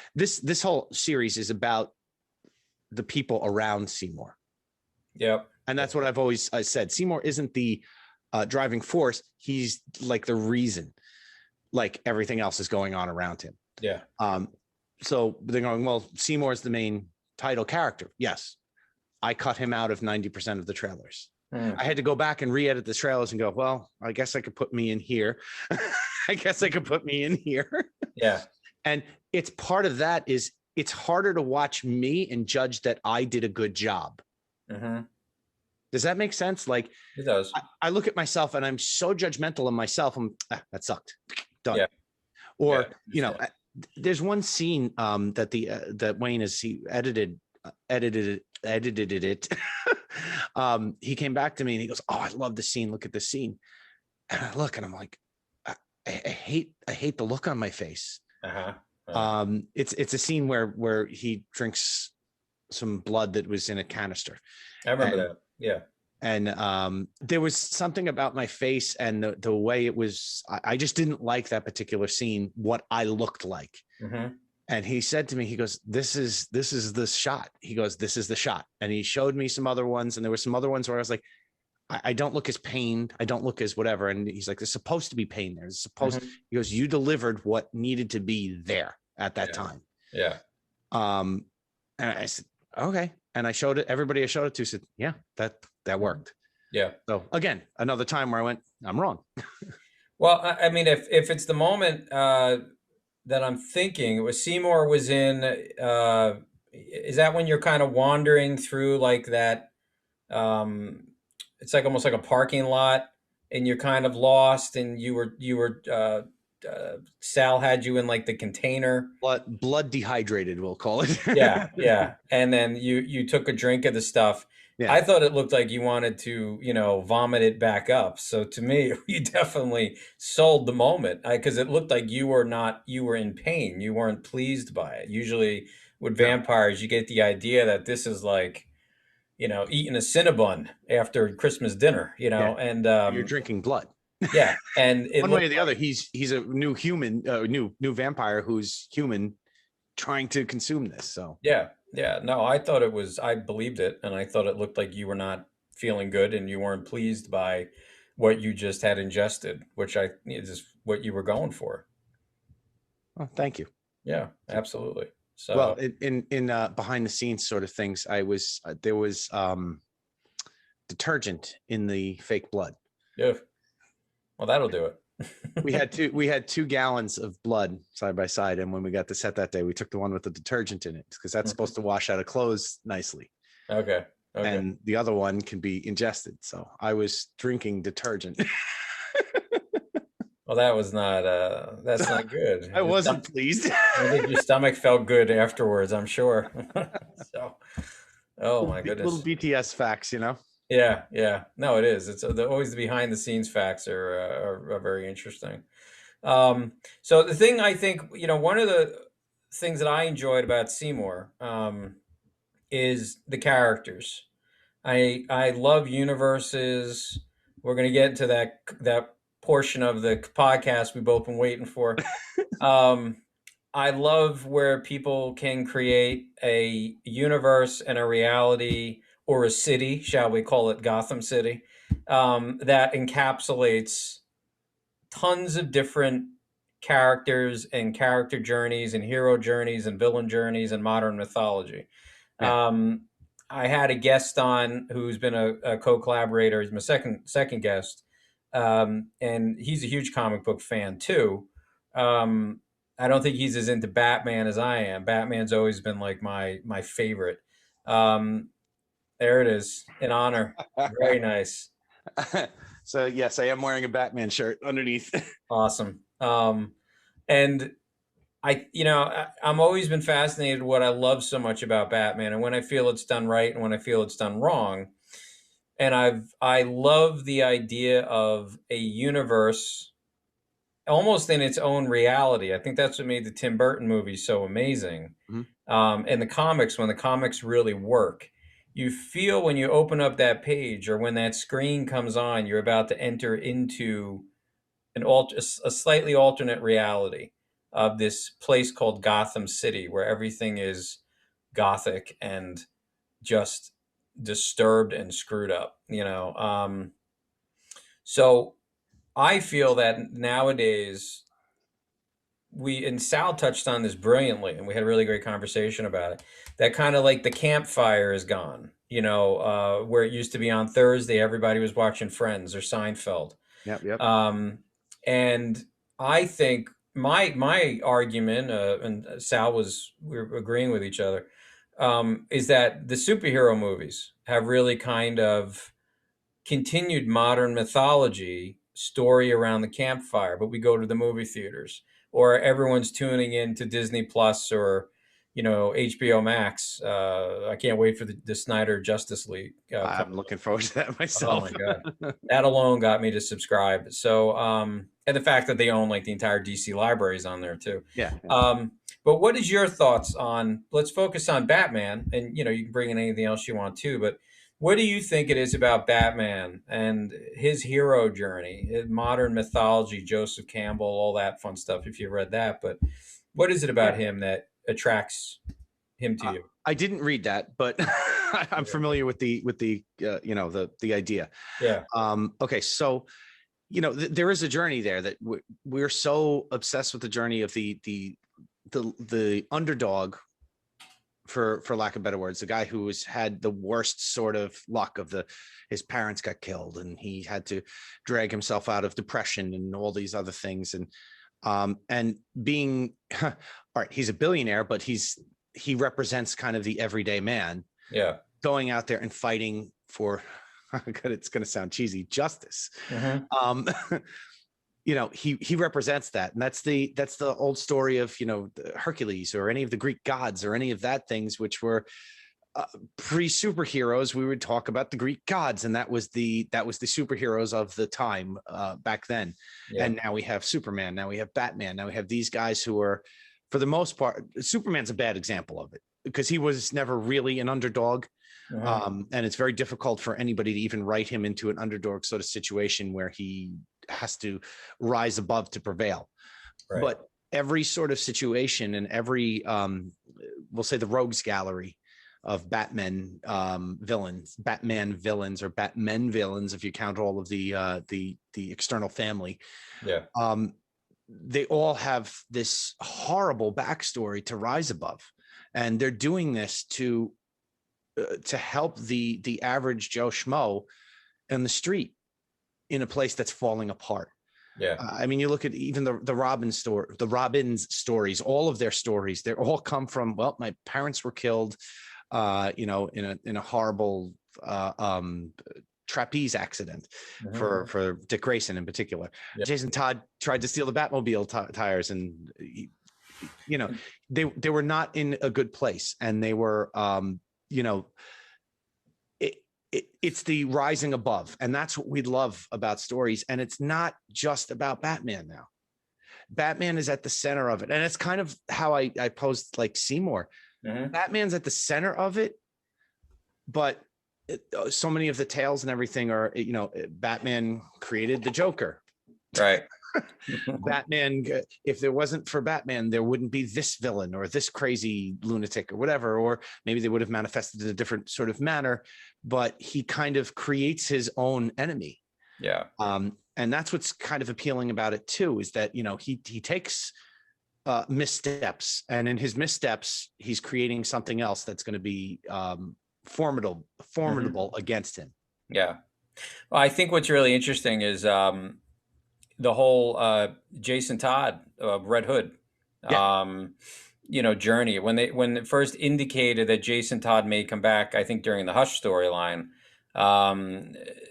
Speaker 2: this whole series is about the people around Seymour.
Speaker 1: Yep.
Speaker 2: And that's what I've always said. Seymour isn't the driving force. He's like the reason, like everything else is going on around him.
Speaker 1: Yeah.
Speaker 2: So they're going, well, Seymour's the main title character. Yes. I cut him out of 90% of the trailers. I had to go back and re-edit the trailers and go, well, I guess I could put me in here. I guess I could put me in here.
Speaker 1: Yeah.
Speaker 2: And it's part of that is it's harder to watch me and judge that I did a good job.
Speaker 1: Mm-hmm.
Speaker 2: Does that make sense? Like
Speaker 1: it does.
Speaker 2: I look at myself and I'm so judgmental of myself. That sucked. Done.
Speaker 1: Yeah.
Speaker 2: Or, there's one scene that Wayne he edited it. He came back to me and he goes, oh, I love the scene. Look at the scene. And I look and I'm like, I hate the look on my face. It's a scene where he drinks some blood that was in a canister.
Speaker 1: I remember that. Yeah.
Speaker 2: And there was something about my face and the way it was, I just didn't like that particular scene, what I looked like.
Speaker 1: Mm-hmm.
Speaker 2: And he said to me, he goes, this is the shot. He goes, this is the shot. And he showed me some other ones. And there were some other ones where I was like, I don't look as pained. I don't look as whatever. And he's like, there's supposed to be pain there. It's supposed, He goes, you delivered what needed to be there at that time.
Speaker 1: Yeah.
Speaker 2: And I said, okay. And I showed it, everybody I showed it to said, yeah, that worked.
Speaker 1: Yeah.
Speaker 2: So again, another time where I went, I'm wrong.
Speaker 1: Well, I mean, if it's the moment that I'm thinking, it was Seymour was in, is that when you're kind of wandering through like that, it's like almost like a parking lot and you're kind of lost and you were Sal had you in like the container.
Speaker 2: Blood dehydrated, we'll call it.
Speaker 1: Yeah. And then you took a drink of the stuff. Yeah. I thought it looked like you wanted to, vomit it back up. So to me, you definitely sold the moment because it looked like you were in pain. You weren't pleased by it. Usually with vampires, you get the idea that this is like, eating a Cinnabon after Christmas dinner, and
Speaker 2: you're drinking blood.
Speaker 1: Yeah. And
Speaker 2: one way or the other, he's a new human, new vampire who's human trying to consume this. So
Speaker 1: yeah. No, I believed it. And I thought it looked like you were not feeling good and you weren't pleased by what you just had ingested, which is what you were going for.
Speaker 2: Oh, thank you.
Speaker 1: Yeah, absolutely. So
Speaker 2: well, in behind the scenes sort of things, there was detergent in the fake blood.
Speaker 1: Yeah. Well, that'll do it.
Speaker 2: we had 2 gallons of blood side by side, and when we got to set that day, we took the one with the detergent in it because that's supposed to wash out of clothes nicely.
Speaker 1: Okay.
Speaker 2: And the other one can be ingested. So I was drinking detergent.
Speaker 1: Well, that's not good.
Speaker 2: I wasn't pleased.
Speaker 1: I think your stomach felt good afterwards, I'm sure. So, oh my goodness.
Speaker 2: Little BTS facts,
Speaker 1: Yeah, yeah. No, it is. It's always the behind the scenes facts are very interesting. So the thing I think, one of the things that I enjoyed about Seymour is the characters. I love universes. We're going to get into that portion of the podcast we both been waiting for. Um, I love where people can create a universe and a reality or a city, shall we call it Gotham City, that encapsulates tons of different characters and character journeys and hero journeys and villain journeys and modern mythology.
Speaker 2: Yeah.
Speaker 1: Um, I had a guest on who's been a co-collaborator. He's my second guest, and he's a huge comic book fan too. Um, I don't think he's as into Batman as I am. Batman's always been like my favorite. Um, there it is, in honor. Very nice.
Speaker 2: So yes, I am wearing a Batman shirt underneath.
Speaker 1: Awesome. And I'm always been fascinated what I love so much about Batman, and when I feel it's done right, and when I feel it's done wrong. And I love the idea of a universe almost in its own reality. I think that's what made the Tim Burton movies so amazing.
Speaker 2: Mhm.
Speaker 1: And the comics, when the comics really work, you feel when you open up that page or when that screen comes on, you're about to enter into a slightly alternate reality of this place called Gotham City, where everything is gothic and just disturbed and screwed up. So I feel that nowadays and Sal touched on this brilliantly, and we had a really great conversation about it. That kind of like the campfire is gone. Where it used to be on Thursday, everybody was watching Friends or Seinfeld.
Speaker 2: Yep. Yep.
Speaker 1: Um, and I think my argument, and Sal we were agreeing with each other, is that the superhero movies have really kind of continued modern mythology story around the campfire, but we go to the movie theaters, or everyone's tuning in to Disney Plus or HBO Max. I can't wait for the Snyder Justice League
Speaker 2: I'm
Speaker 1: coming.
Speaker 2: looking forward to that
Speaker 1: Oh
Speaker 2: myself.
Speaker 1: my god, that alone got me to subscribe. So, and the fact that they own like the entire DC libraries on there too.
Speaker 2: Yeah. Yeah.
Speaker 1: But what is your thoughts on? Let's focus on Batman, and you can bring in anything else you want too. But what do you think it is about Batman and his hero journey, modern mythology, Joseph Campbell, all that fun stuff? If you read that, but what is it about
Speaker 2: Yeah.
Speaker 1: him that attracts him to
Speaker 2: Uh,
Speaker 1: you?
Speaker 2: I didn't read that, but I'm
Speaker 1: Yeah,
Speaker 2: familiar with the idea.
Speaker 1: yeah,
Speaker 2: Okay, so there is a journey there that we're so obsessed with the journey of the underdog, for lack of better words, the guy who has had the worst sort of luck of his parents got killed and he had to drag himself out of depression and all these other things, and being all right, he's a billionaire, but he represents kind of the everyday man
Speaker 1: yeah.
Speaker 2: going out there and fighting for it's going to sound cheesy, justice.
Speaker 1: Mm-hmm.
Speaker 2: um he represents that, and that's the old story of Hercules or any of the Greek gods or any of that things, which were pre-superheroes. We would talk about the Greek gods, and that was the superheroes of the time back then.
Speaker 1: Yeah.
Speaker 2: And now we have Superman, now we have Batman, now we have these guys who are, for the most part, Superman's a bad example of it because he was never really an underdog.
Speaker 1: Mm-hmm.
Speaker 2: And it's very difficult for anybody to even write him into an underdog sort of situation where he has to rise above to prevail.
Speaker 1: Right.
Speaker 2: But every sort of situation and every we'll say the rogues gallery of Batman villains or Batmen villains, if you count all of the external family,
Speaker 1: Yeah.
Speaker 2: they all have this horrible backstory to rise above, and they're doing this to help the average Joe Schmo in the street in a place that's falling apart.
Speaker 1: Yeah.
Speaker 2: I mean, you look at even the Robbins stories, all of their stories, they all come from, well, my parents were killed, in a horrible trapeze accident,
Speaker 1: Mm-hmm.
Speaker 2: for Dick Grayson in particular.
Speaker 1: Yeah.
Speaker 2: Jason Todd tried to steal the Batmobile tires, and they were not in a good place, and they were it's the rising above, and that's what we love about stories. And it's not just about Batman now. Batman is at the center of it, and it's kind of how I posed like Seymour. Batman's at the center of it, but so many of the tales and everything are, Batman created the Joker.
Speaker 1: Right.
Speaker 2: Batman, if there wasn't for Batman, there wouldn't be this villain or this crazy lunatic or whatever, or maybe they would have manifested in a different sort of manner, but he kind of creates his own enemy.
Speaker 1: Yeah.
Speaker 2: And that's what's kind of appealing about it too, is that, he takes missteps, and in his missteps, he's creating something else that's going to be formidable against him.
Speaker 1: Yeah. Well, I think what's really interesting is the whole Jason Todd Red Hood journey. When it first indicated that Jason Todd may come back, I think during the Hush storyline,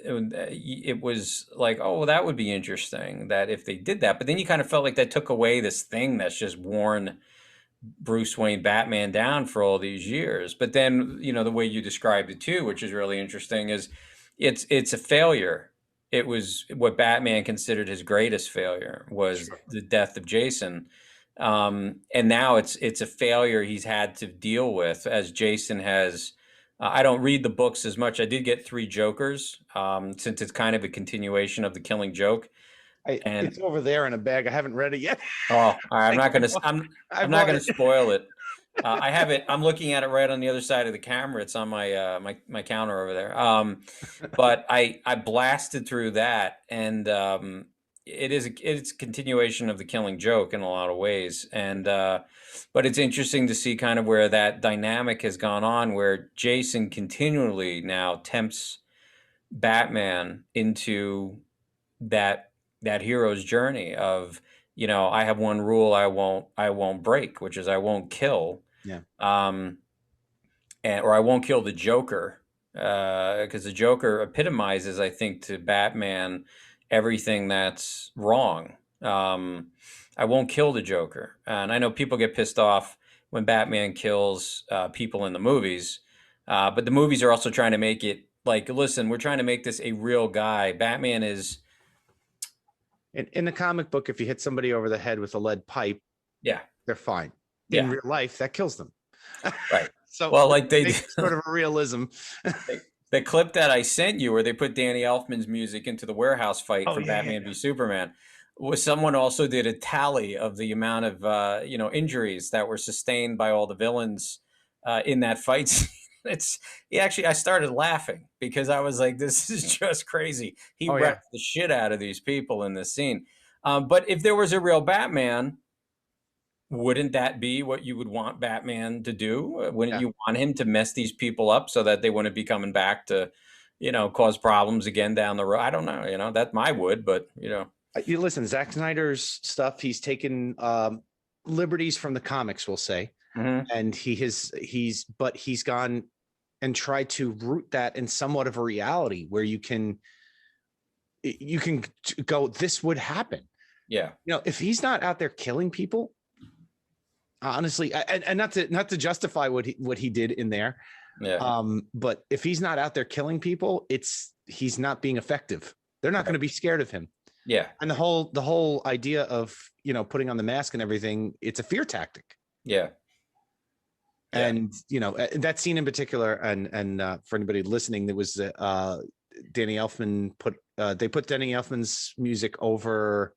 Speaker 1: it was like, oh, that would be interesting that if they did that. But then you kind of felt like that took away this thing that's just worn Bruce Wayne Batman down for all these years. But then, the way you described it too, which is really interesting, is it's a failure. It was what Batman considered his greatest failure was the death of Jason. And now it's a failure he's had to deal with as Jason has. I don't read the books as much. I did get 3 Jokers, since it's kind of a continuation of the Killing Joke. And
Speaker 2: it's over there in a bag. I haven't read it yet.
Speaker 1: Oh, I'm not gonna. I'm not gonna spoil it. I have it. I'm looking at it right on the other side of the camera. It's on my my counter over there. But I blasted through that, and it's a continuation of the Killing Joke in a lot of ways. And but it's interesting to see kind of where that dynamic has gone on, where Jason continually now tempts Batman into that hero's journey of, I have one rule I won't break, which is I won't kill.
Speaker 2: Yeah.
Speaker 1: Or I won't kill the Joker, because the Joker epitomizes, I think, to Batman everything that's wrong. I won't kill the Joker, and I know people get pissed off when Batman kills people in the movies, but the movies are also trying to make it like, listen, we're trying to make this a real guy. Batman is.
Speaker 2: In the comic book, if you hit somebody over the head with a lead pipe, they're fine. In real life, that kills them.
Speaker 1: Right.
Speaker 2: So,
Speaker 1: well, like they
Speaker 2: sort of a realism.
Speaker 1: The clip that I sent you, where they put Danny Elfman's music into the warehouse fight for Batman v Superman, was someone also did a tally of the amount of injuries that were sustained by all the villains in that fight scene. I started laughing because I was like, this is just crazy. He wrecked the shit out of these people in this scene. But if there was a real Batman, wouldn't that be what you would want Batman to do? Wouldn't you want him to mess these people up so that they wouldn't be coming back to, cause problems again down the road? I don't know, that my would, but
Speaker 2: You listen, Zack Snyder's stuff, he's taken liberties from the comics, we'll say. And he's gone and tried to root that in somewhat of a reality where you can go, this would happen.
Speaker 1: Yeah.
Speaker 2: If he's not out there killing people, honestly, and not to justify what he did in there. Yeah. But if he's not out there killing people, he's not being effective. They're not going to be scared of him.
Speaker 1: Yeah.
Speaker 2: And the whole idea of, putting on the mask and everything, it's a fear tactic.
Speaker 1: Yeah.
Speaker 2: And, that scene in particular, and for anybody listening, there was Danny Elfman they put Danny Elfman's music over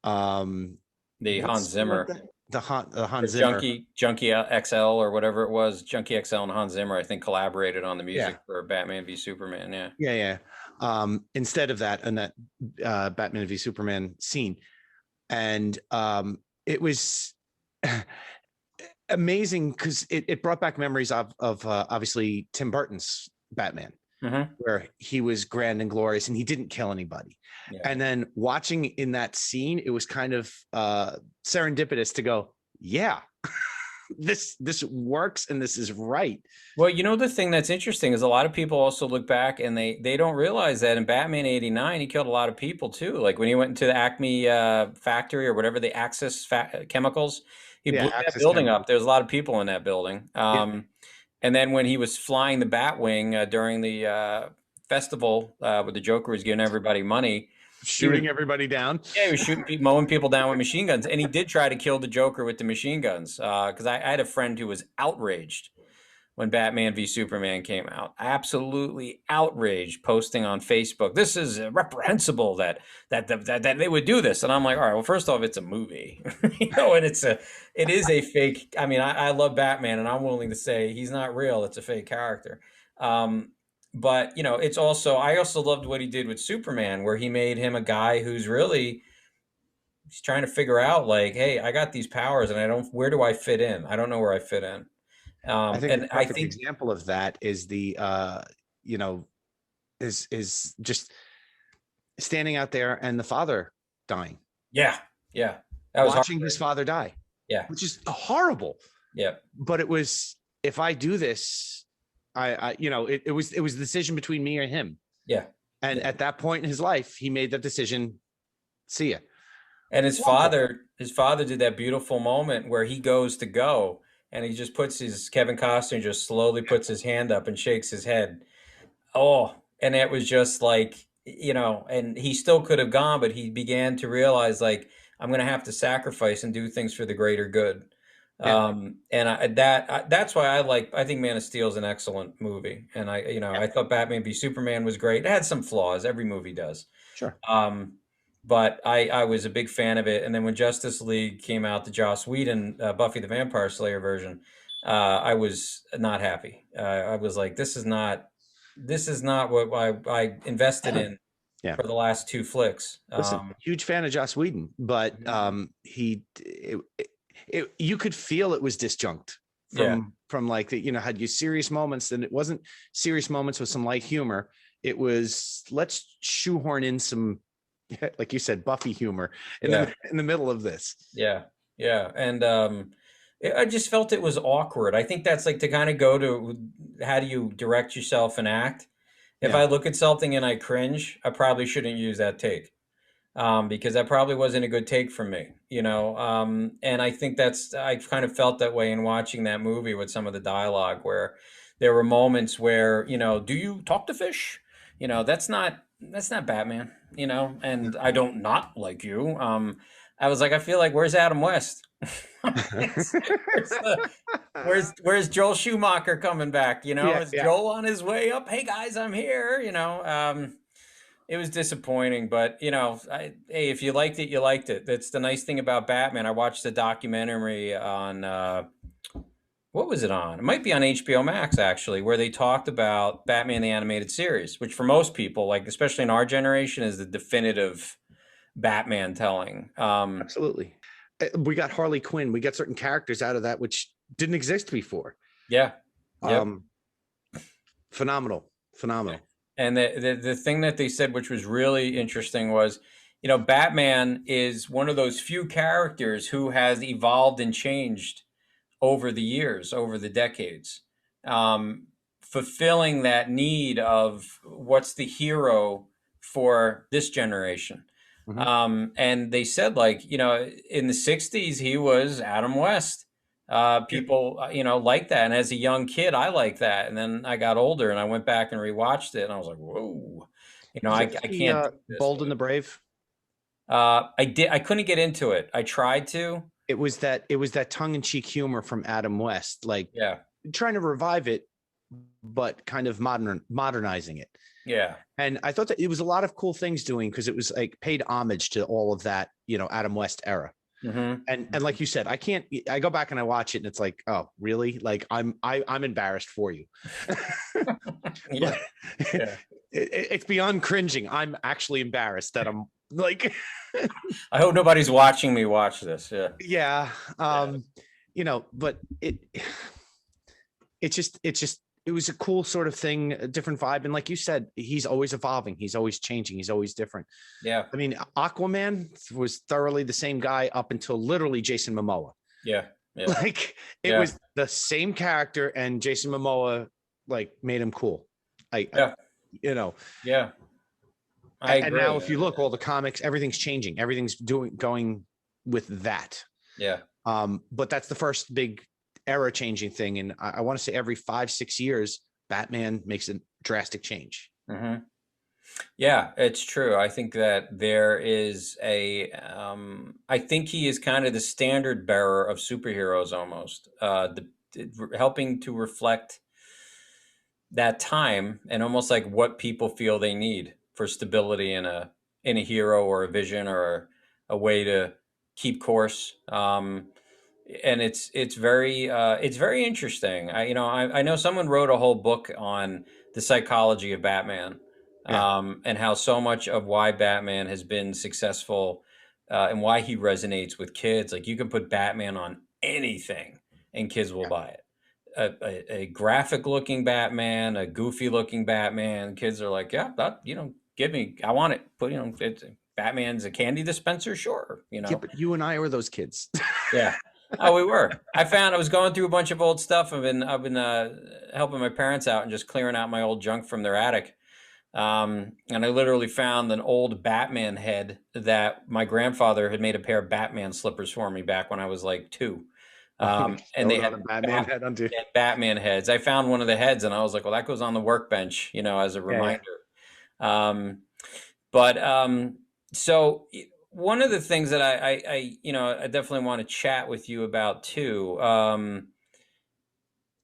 Speaker 1: the Hans Zimmer.
Speaker 2: The Hans Zimmer.
Speaker 1: Junkie XL or whatever it was. Junkie XL and Hans Zimmer, I think, collaborated on the music for Batman v Superman. Yeah.
Speaker 2: Yeah. Instead of that, and that Batman v Superman scene. And it was amazing because it brought back memories of obviously Tim Burton's Batman, where he was grand and glorious and he didn't kill anybody. Yeah. And then watching in that scene, it was kind of serendipitous to go, this works and this is right.
Speaker 1: Well, the thing that's interesting is a lot of people also look back and they don't realize that in Batman '89, he killed a lot of people too. Like when he went into the Acme factory or whatever, the Axis chemicals, he blew that building up. There's a lot of people in that building. And then when he was flying the Batwing during the festival where the Joker was giving everybody money, he was
Speaker 2: Shooting everybody down.
Speaker 1: yeah, he was shooting, mowing people down with machine guns, and he did try to kill the Joker with the machine guns. Because I had a friend who was outraged when Batman v Superman came out, absolutely outraged, posting on Facebook, "This is reprehensible that they would do this." And I'm like, all right, well, first off, it's a movie, and it is a fake. I mean, I love Batman, and I'm willing to say he's not real. It's a fake character. Um, but it's also I also loved what he did with Superman, where he made him a guy who's really he's trying to figure out like, hey, I got these powers, and I don't. Where do I fit in? I don't know where I fit in.
Speaker 2: I think the
Speaker 1: And I
Speaker 2: perfect
Speaker 1: think
Speaker 2: example of that is the you know, is just standing out there and the father dying.
Speaker 1: Yeah, yeah. That was
Speaker 2: Watching his
Speaker 1: heartbreaking.
Speaker 2: father die,
Speaker 1: Yeah,
Speaker 2: which is horrible.
Speaker 1: yeah,
Speaker 2: But it was, if I do this, it was the decision between me or him.
Speaker 1: yeah,
Speaker 2: And
Speaker 1: yeah.
Speaker 2: at that point in his life, he made that decision. See ya.
Speaker 1: And
Speaker 2: Awful.
Speaker 1: his father did that beautiful moment where he goes to go and he just puts his Kevin Costner just slowly puts his hand up and shakes his head. Oh, and it was just like, and he still could have gone, but he began to realize like I'm going to have to sacrifice and do things for the greater good.
Speaker 2: Yeah.
Speaker 1: And that's why I think Man of Steel is an excellent movie. And
Speaker 2: Yeah.
Speaker 1: I thought Batman v Superman was great. It had some flaws, every movie does.
Speaker 2: Sure.
Speaker 1: Um, but I was a big fan of it. And then when Justice League came out, the Joss Whedon Buffy the Vampire Slayer version, I was not happy. I was like, this is not what I invested in
Speaker 2: Yeah.
Speaker 1: for the last two flicks.
Speaker 2: Listen, huge fan of Joss Whedon, but you could feel it was disjunct
Speaker 1: Yeah,
Speaker 2: from like the, had you serious moments, and it wasn't serious moments with some light humor. It was, let's shoehorn in some, like you said, Buffy humor
Speaker 1: yeah,
Speaker 2: in the middle of this.
Speaker 1: yeah, yeah. And I just felt it was awkward. I think that's like to kind of go to how do you direct yourself and act. If
Speaker 2: Yeah.
Speaker 1: I look at something and I cringe, I probably shouldn't use that take. Because that probably wasn't a good take from me, and I think I kind of felt that way in watching that movie with some of the dialogue where there were moments where, do you talk to fish? That's not Batman, and I don't not like you. I was like, I feel like, where's Adam West? where's, where's Joel Schumacher coming back?
Speaker 2: Yeah.
Speaker 1: Is
Speaker 2: Yeah.
Speaker 1: Joel on his way up? Hey guys, I'm here, it was disappointing, but hey, if you liked it, you liked it. That's the nice thing about Batman. I watched the documentary on what was it on? It might be on HBO Max actually, where they talked about Batman the animated series, which for most people, like especially in our generation, is the definitive Batman telling.
Speaker 2: Absolutely. We got Harley Quinn. We got certain characters out of that which didn't exist before.
Speaker 1: Yeah, yep.
Speaker 2: Phenomenal.
Speaker 1: And the thing that they said, which was really interesting, was, Batman is one of those few characters who has evolved and changed over the years, over the decades, fulfilling that need of what's the hero for this generation.
Speaker 2: Mhm.
Speaker 1: And they said, like, in the 60s, he was Adam West.
Speaker 2: Yeah.
Speaker 1: People, like that. And as a young kid, I liked that. And then I got older and I went back and rewatched it. And I was like, whoa,
Speaker 2: Did you
Speaker 1: I
Speaker 2: ever see
Speaker 1: can't do this.
Speaker 2: Bold and the Brave?
Speaker 1: I did. I couldn't get into it. I tried to.
Speaker 2: It was that tongue-in-cheek humor from Adam West, like
Speaker 1: Yeah.
Speaker 2: trying to revive it, but kind of modernizing it.
Speaker 1: Yeah.
Speaker 2: And I thought that it was a lot of cool things doing, because it was like paid homage to all of that, Adam West era.
Speaker 1: Mm-hmm.
Speaker 2: And like you said, I go back and I watch it and it's like, oh, really? Like I'm embarrassed for you.
Speaker 1: Yeah. Yeah.
Speaker 2: It's beyond cringing. I'm actually embarrassed that I'm like,
Speaker 1: I hope nobody's watching me watch this. Yeah.
Speaker 2: yeah. But it was a cool sort of thing, a different vibe. And like you said, he's always evolving. He's always changing. He's always different.
Speaker 1: Yeah.
Speaker 2: I mean, Aquaman was thoroughly the same guy up until literally Jason Momoa.
Speaker 1: Yeah. Yeah.
Speaker 2: Like it
Speaker 1: Yeah.
Speaker 2: was the same character, and Jason Momoa like made him cool.
Speaker 1: Yeah. Yeah. I
Speaker 2: And
Speaker 1: agree.
Speaker 2: now if you look, all the comics, everything's changing. Everything's going with that.
Speaker 1: Yeah.
Speaker 2: But that's the first big era changing thing. And I want to say every 5-6 years, Batman makes a drastic change.
Speaker 1: Mm-hmm. Yeah, it's true. I think that there is I think he is kind of the standard bearer of superheroes almost, helping to reflect that time and almost like what people feel they need for stability in a hero or a vision or a way to keep course. And it's very interesting. I know someone wrote a whole book on the psychology of Batman,
Speaker 2: Yeah.
Speaker 1: and how so much of why Batman has been successful, and why he resonates with kids. Like you can put Batman on anything and kids will
Speaker 2: Yeah.
Speaker 1: buy it. A graphic looking Batman, a goofy looking Batman, kids are like, yeah, that give me, I want it. Put Batman's a candy dispenser, sure.
Speaker 2: Yeah, but you and I were those kids.
Speaker 1: Yeah. Oh, we were. I was going through a bunch of old stuff. I've been helping my parents out and just clearing out my old junk from their attic. And I literally found an old Batman head that my grandfather had made a pair of Batman slippers for me back when I was like 2. And they
Speaker 2: Showed
Speaker 1: had
Speaker 2: on a Batman head on
Speaker 1: they had Batman heads. I found one of the heads and I was like, well, that goes on the workbench, as a
Speaker 2: Yeah, yeah.
Speaker 1: reminder. Um, but so one of the things that I definitely want to chat with you about too.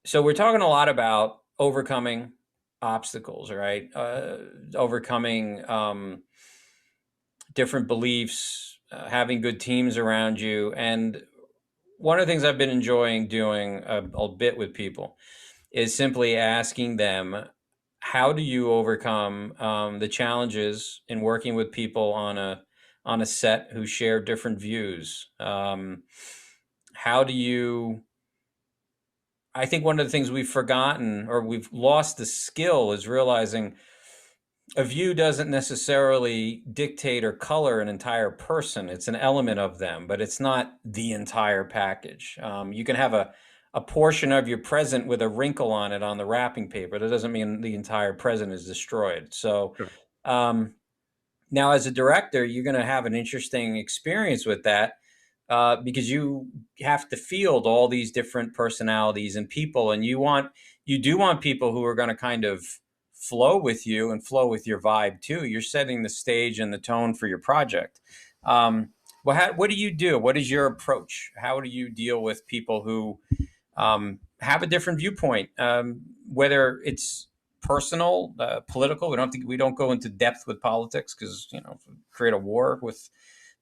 Speaker 1: So we're talking a lot about overcoming obstacles, right? Overcoming different beliefs, having good teams around you, and one of the things I've been enjoying doing a bit with people is simply asking them, how do you overcome the challenges in working with people on a set who share different views? How do you? I think one of the things we've forgotten or we've lost the skill is realizing a view doesn't necessarily dictate or color an entire person. It's an element of them, but it's not the entire package. You can have a portion of your present with a wrinkle on it on the wrapping paper. That doesn't mean the entire present is destroyed. So
Speaker 2: Sure.
Speaker 1: um, now, as a director, you're going to have an interesting experience with that, because you have to field all these different personalities and people, and you do want people who are going to kind of flow with you and flow with your vibe too. You're setting the stage and the tone for your project. What do you do? What is your approach? How do you deal with people who have a different viewpoint, whether it's personal, political? We don't go into depth with politics because create a war with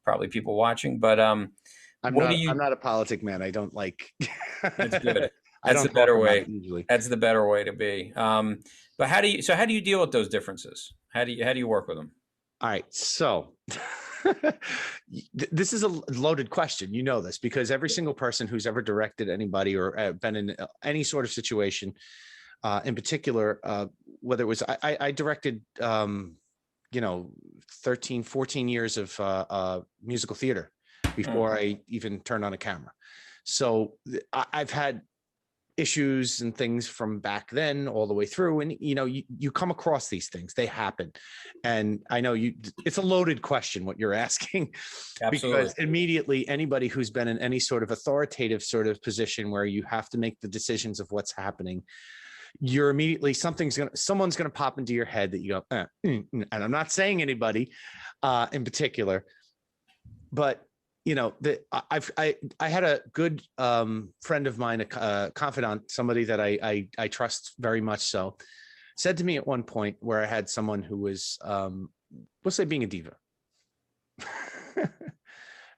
Speaker 1: probably people watching. But
Speaker 2: I'm
Speaker 1: what do
Speaker 2: not. I'm
Speaker 1: you?
Speaker 2: not a politic man. I don't like.
Speaker 1: That's good.
Speaker 2: I
Speaker 1: That's the
Speaker 2: don't talk
Speaker 1: better
Speaker 2: about
Speaker 1: way.
Speaker 2: it usually.
Speaker 1: That's the better way to be. But how do you deal with those differences? How do you work with them?
Speaker 2: All right. So this is a loaded question. You know this because every single person who's ever directed anybody or been in any sort of situation, in particular, whether it was I directed, 13, 14 years of musical theater before I even turned on a camera. So I've had issues and things from back then all the way through, and you come across these things, they happen. And I know it's a loaded question what you're asking.
Speaker 1: Absolutely.
Speaker 2: Because immediately anybody who's been in any sort of authoritative sort of position where you have to make the decisions of what's happening, you're immediately someone's gonna pop into your head that you go and I'm not saying anybody in particular, but I had a good friend of mine, a confidant, somebody that I trust very much so, said to me at one point where I had someone who was, we'll say, being a diva.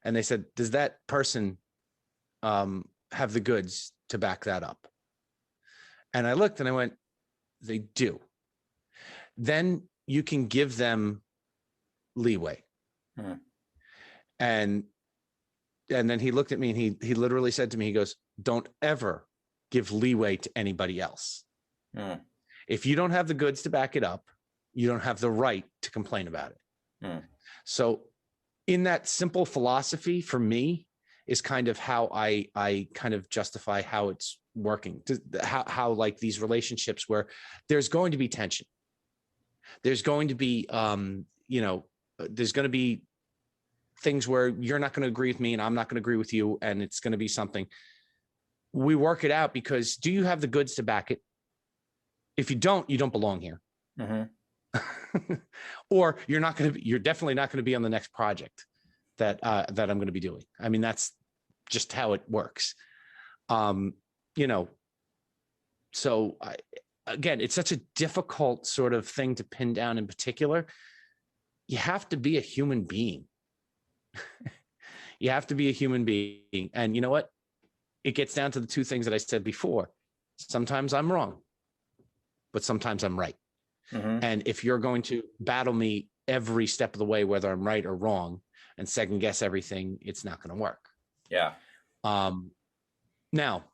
Speaker 2: And they said, does that person have the goods to back that up? And I looked and I went, they do. Then you can give them leeway. And then he looked at me and he literally said to me, he goes, don't ever give leeway to anybody else. If you don't have the goods to back it up, you don't have the right to complain about it. So in that simple philosophy, for me, is kind of how I kind of justify how it's working, how like these relationships where there's going to be tension. There's going to be, there's going to be things where you're not going to agree with me and I'm not going to agree with you. And it's going to be something. we work it out because do you have the goods to back it? If you don't belong here. Or you're definitely not going to be on the next project that I'm going to be doing. I mean, that's just how it works. So again, it's such a difficult sort of thing to pin down in particular. You have to be a human being. You have to be a human being. And you know what? It gets down to the two things that I said before. Sometimes I'm wrong, but sometimes I'm right. And if you're going to battle me every step of the way, whether I'm right or wrong, and second guess everything, it's not going to work. Yeah. Now,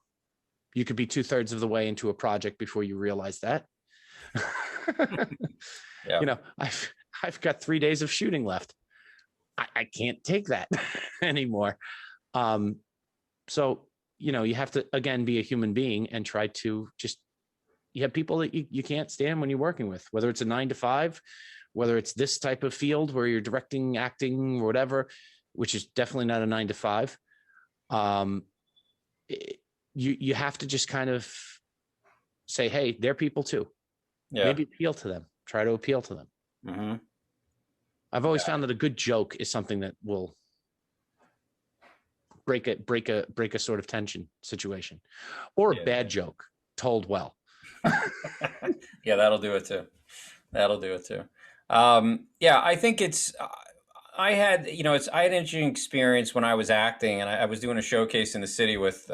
Speaker 2: you could be 2/3 of the way into a project before you realize that. Yeah. I've got 3 days of shooting left. I can't take that anymore. So, you have to, again, be a human being and try to just, you have people that you can't stand when you're working with, whether it's a 9 to 5, whether it's this type of field where you're directing, acting, or whatever, which is definitely not a 9 to 5. You have to just kind of say, hey, they're people too. Yeah. Maybe appeal to them. Try to appeal to them. I've always found that a good joke is something that will break a sort of tension situation, or a bad joke told well.
Speaker 1: Yeah, that'll do it too. I think I had an interesting experience when I was acting, and I was doing a showcase in the city with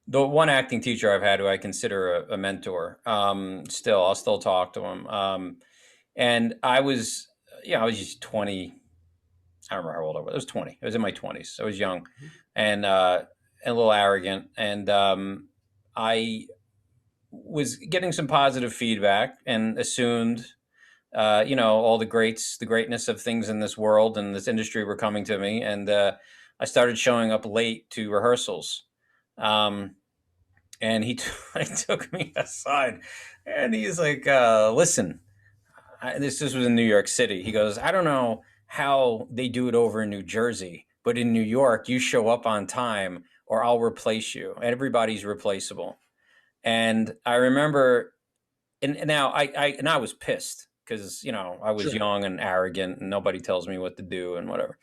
Speaker 1: the one acting teacher I've had who I consider a mentor. I'll still talk to him. And I was just 20. I don't remember how old I was. I was 20. I was in my 20s. I was young and a little arrogant. And I was getting some positive feedback and assumed, all the greatness of things in this world and this industry were coming to me. And I started showing up late to rehearsals. And he took me aside and he's like, listen, this was in New York City. He goes, I don't know how they do it over in New Jersey, but in New York, you show up on time or I'll replace you. Everybody's replaceable. And I remember, and now I was pissed because, I was young and arrogant and nobody tells me what to do and whatever.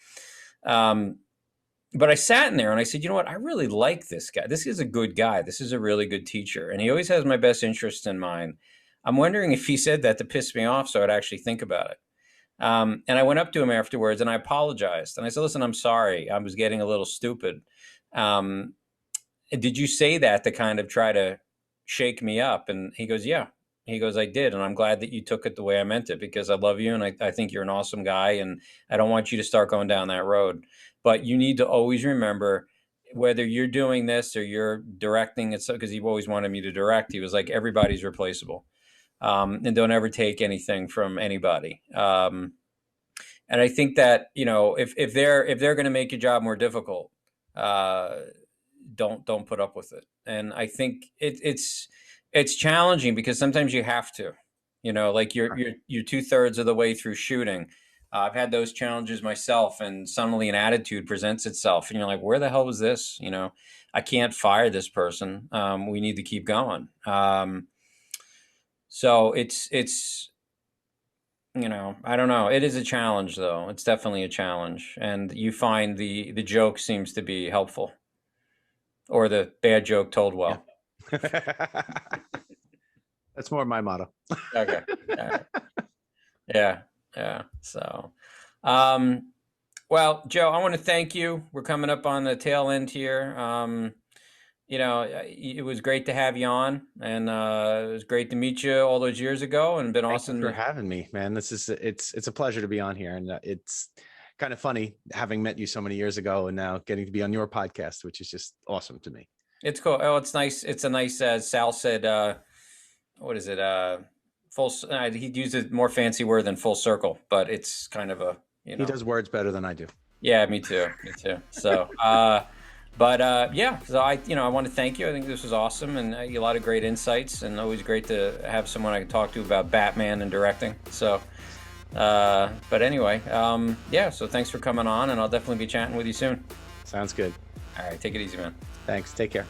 Speaker 1: But I sat in there and I said, you know what? I really like this guy. This is a good guy. This is a really good teacher. And he always has my best interest in mind. I'm wondering if he said that to piss me off so I'd actually think about it. And I went up to him afterwards and I apologized. And I said, listen, I'm sorry. I was getting a little stupid. Did you say that to kind of try to shake me up? And he goes, yeah. He goes, I did. And I'm glad that you took it the way I meant it because I love you. And I think you're an awesome guy. And I don't want you to start going down that road. But you need to always remember, whether you're doing this or you're directing it, because he always wanted me to direct. He was like, everybody's replaceable. And don't ever take anything from anybody. And I think that, if they're going to make your job more difficult, don't put up with it. And I think it's challenging because sometimes you have to, like you're 2/3 of the way through shooting. I've had those challenges myself, and suddenly an attitude presents itself, and you're like, "Where the hell was this?" I can't fire this person. We need to keep going. So it's I don't know. It is a challenge, though. It's definitely a challenge, and you find the joke seems to be helpful, or the bad joke told well.
Speaker 2: Yeah. That's more my motto.
Speaker 1: Okay. Yeah. So, well, Joe, I want to thank you. We're coming up on the tail end here. It was great to have you on, and it was great to meet you all those years ago, and been awesome.
Speaker 2: Thank you for having me, man. It's a pleasure to be on here, and it's kind of funny having met you so many years ago and now getting to be on your podcast, which is just awesome to me.
Speaker 1: It's cool. Oh, it's nice. It's a nice, as Sal said, what is it? He used a more fancy word than full circle, but it's kind of a,
Speaker 2: He does words better than I do.
Speaker 1: Yeah, me too. So, so I want to thank you. I think this was awesome, and a lot of great insights, and always great to have someone I can talk to about Batman and directing. So, but anyway, so thanks for coming on, and I'll definitely be chatting with you soon.
Speaker 2: Sounds good.
Speaker 1: All right. Take it easy, man.
Speaker 2: Thanks. Take care.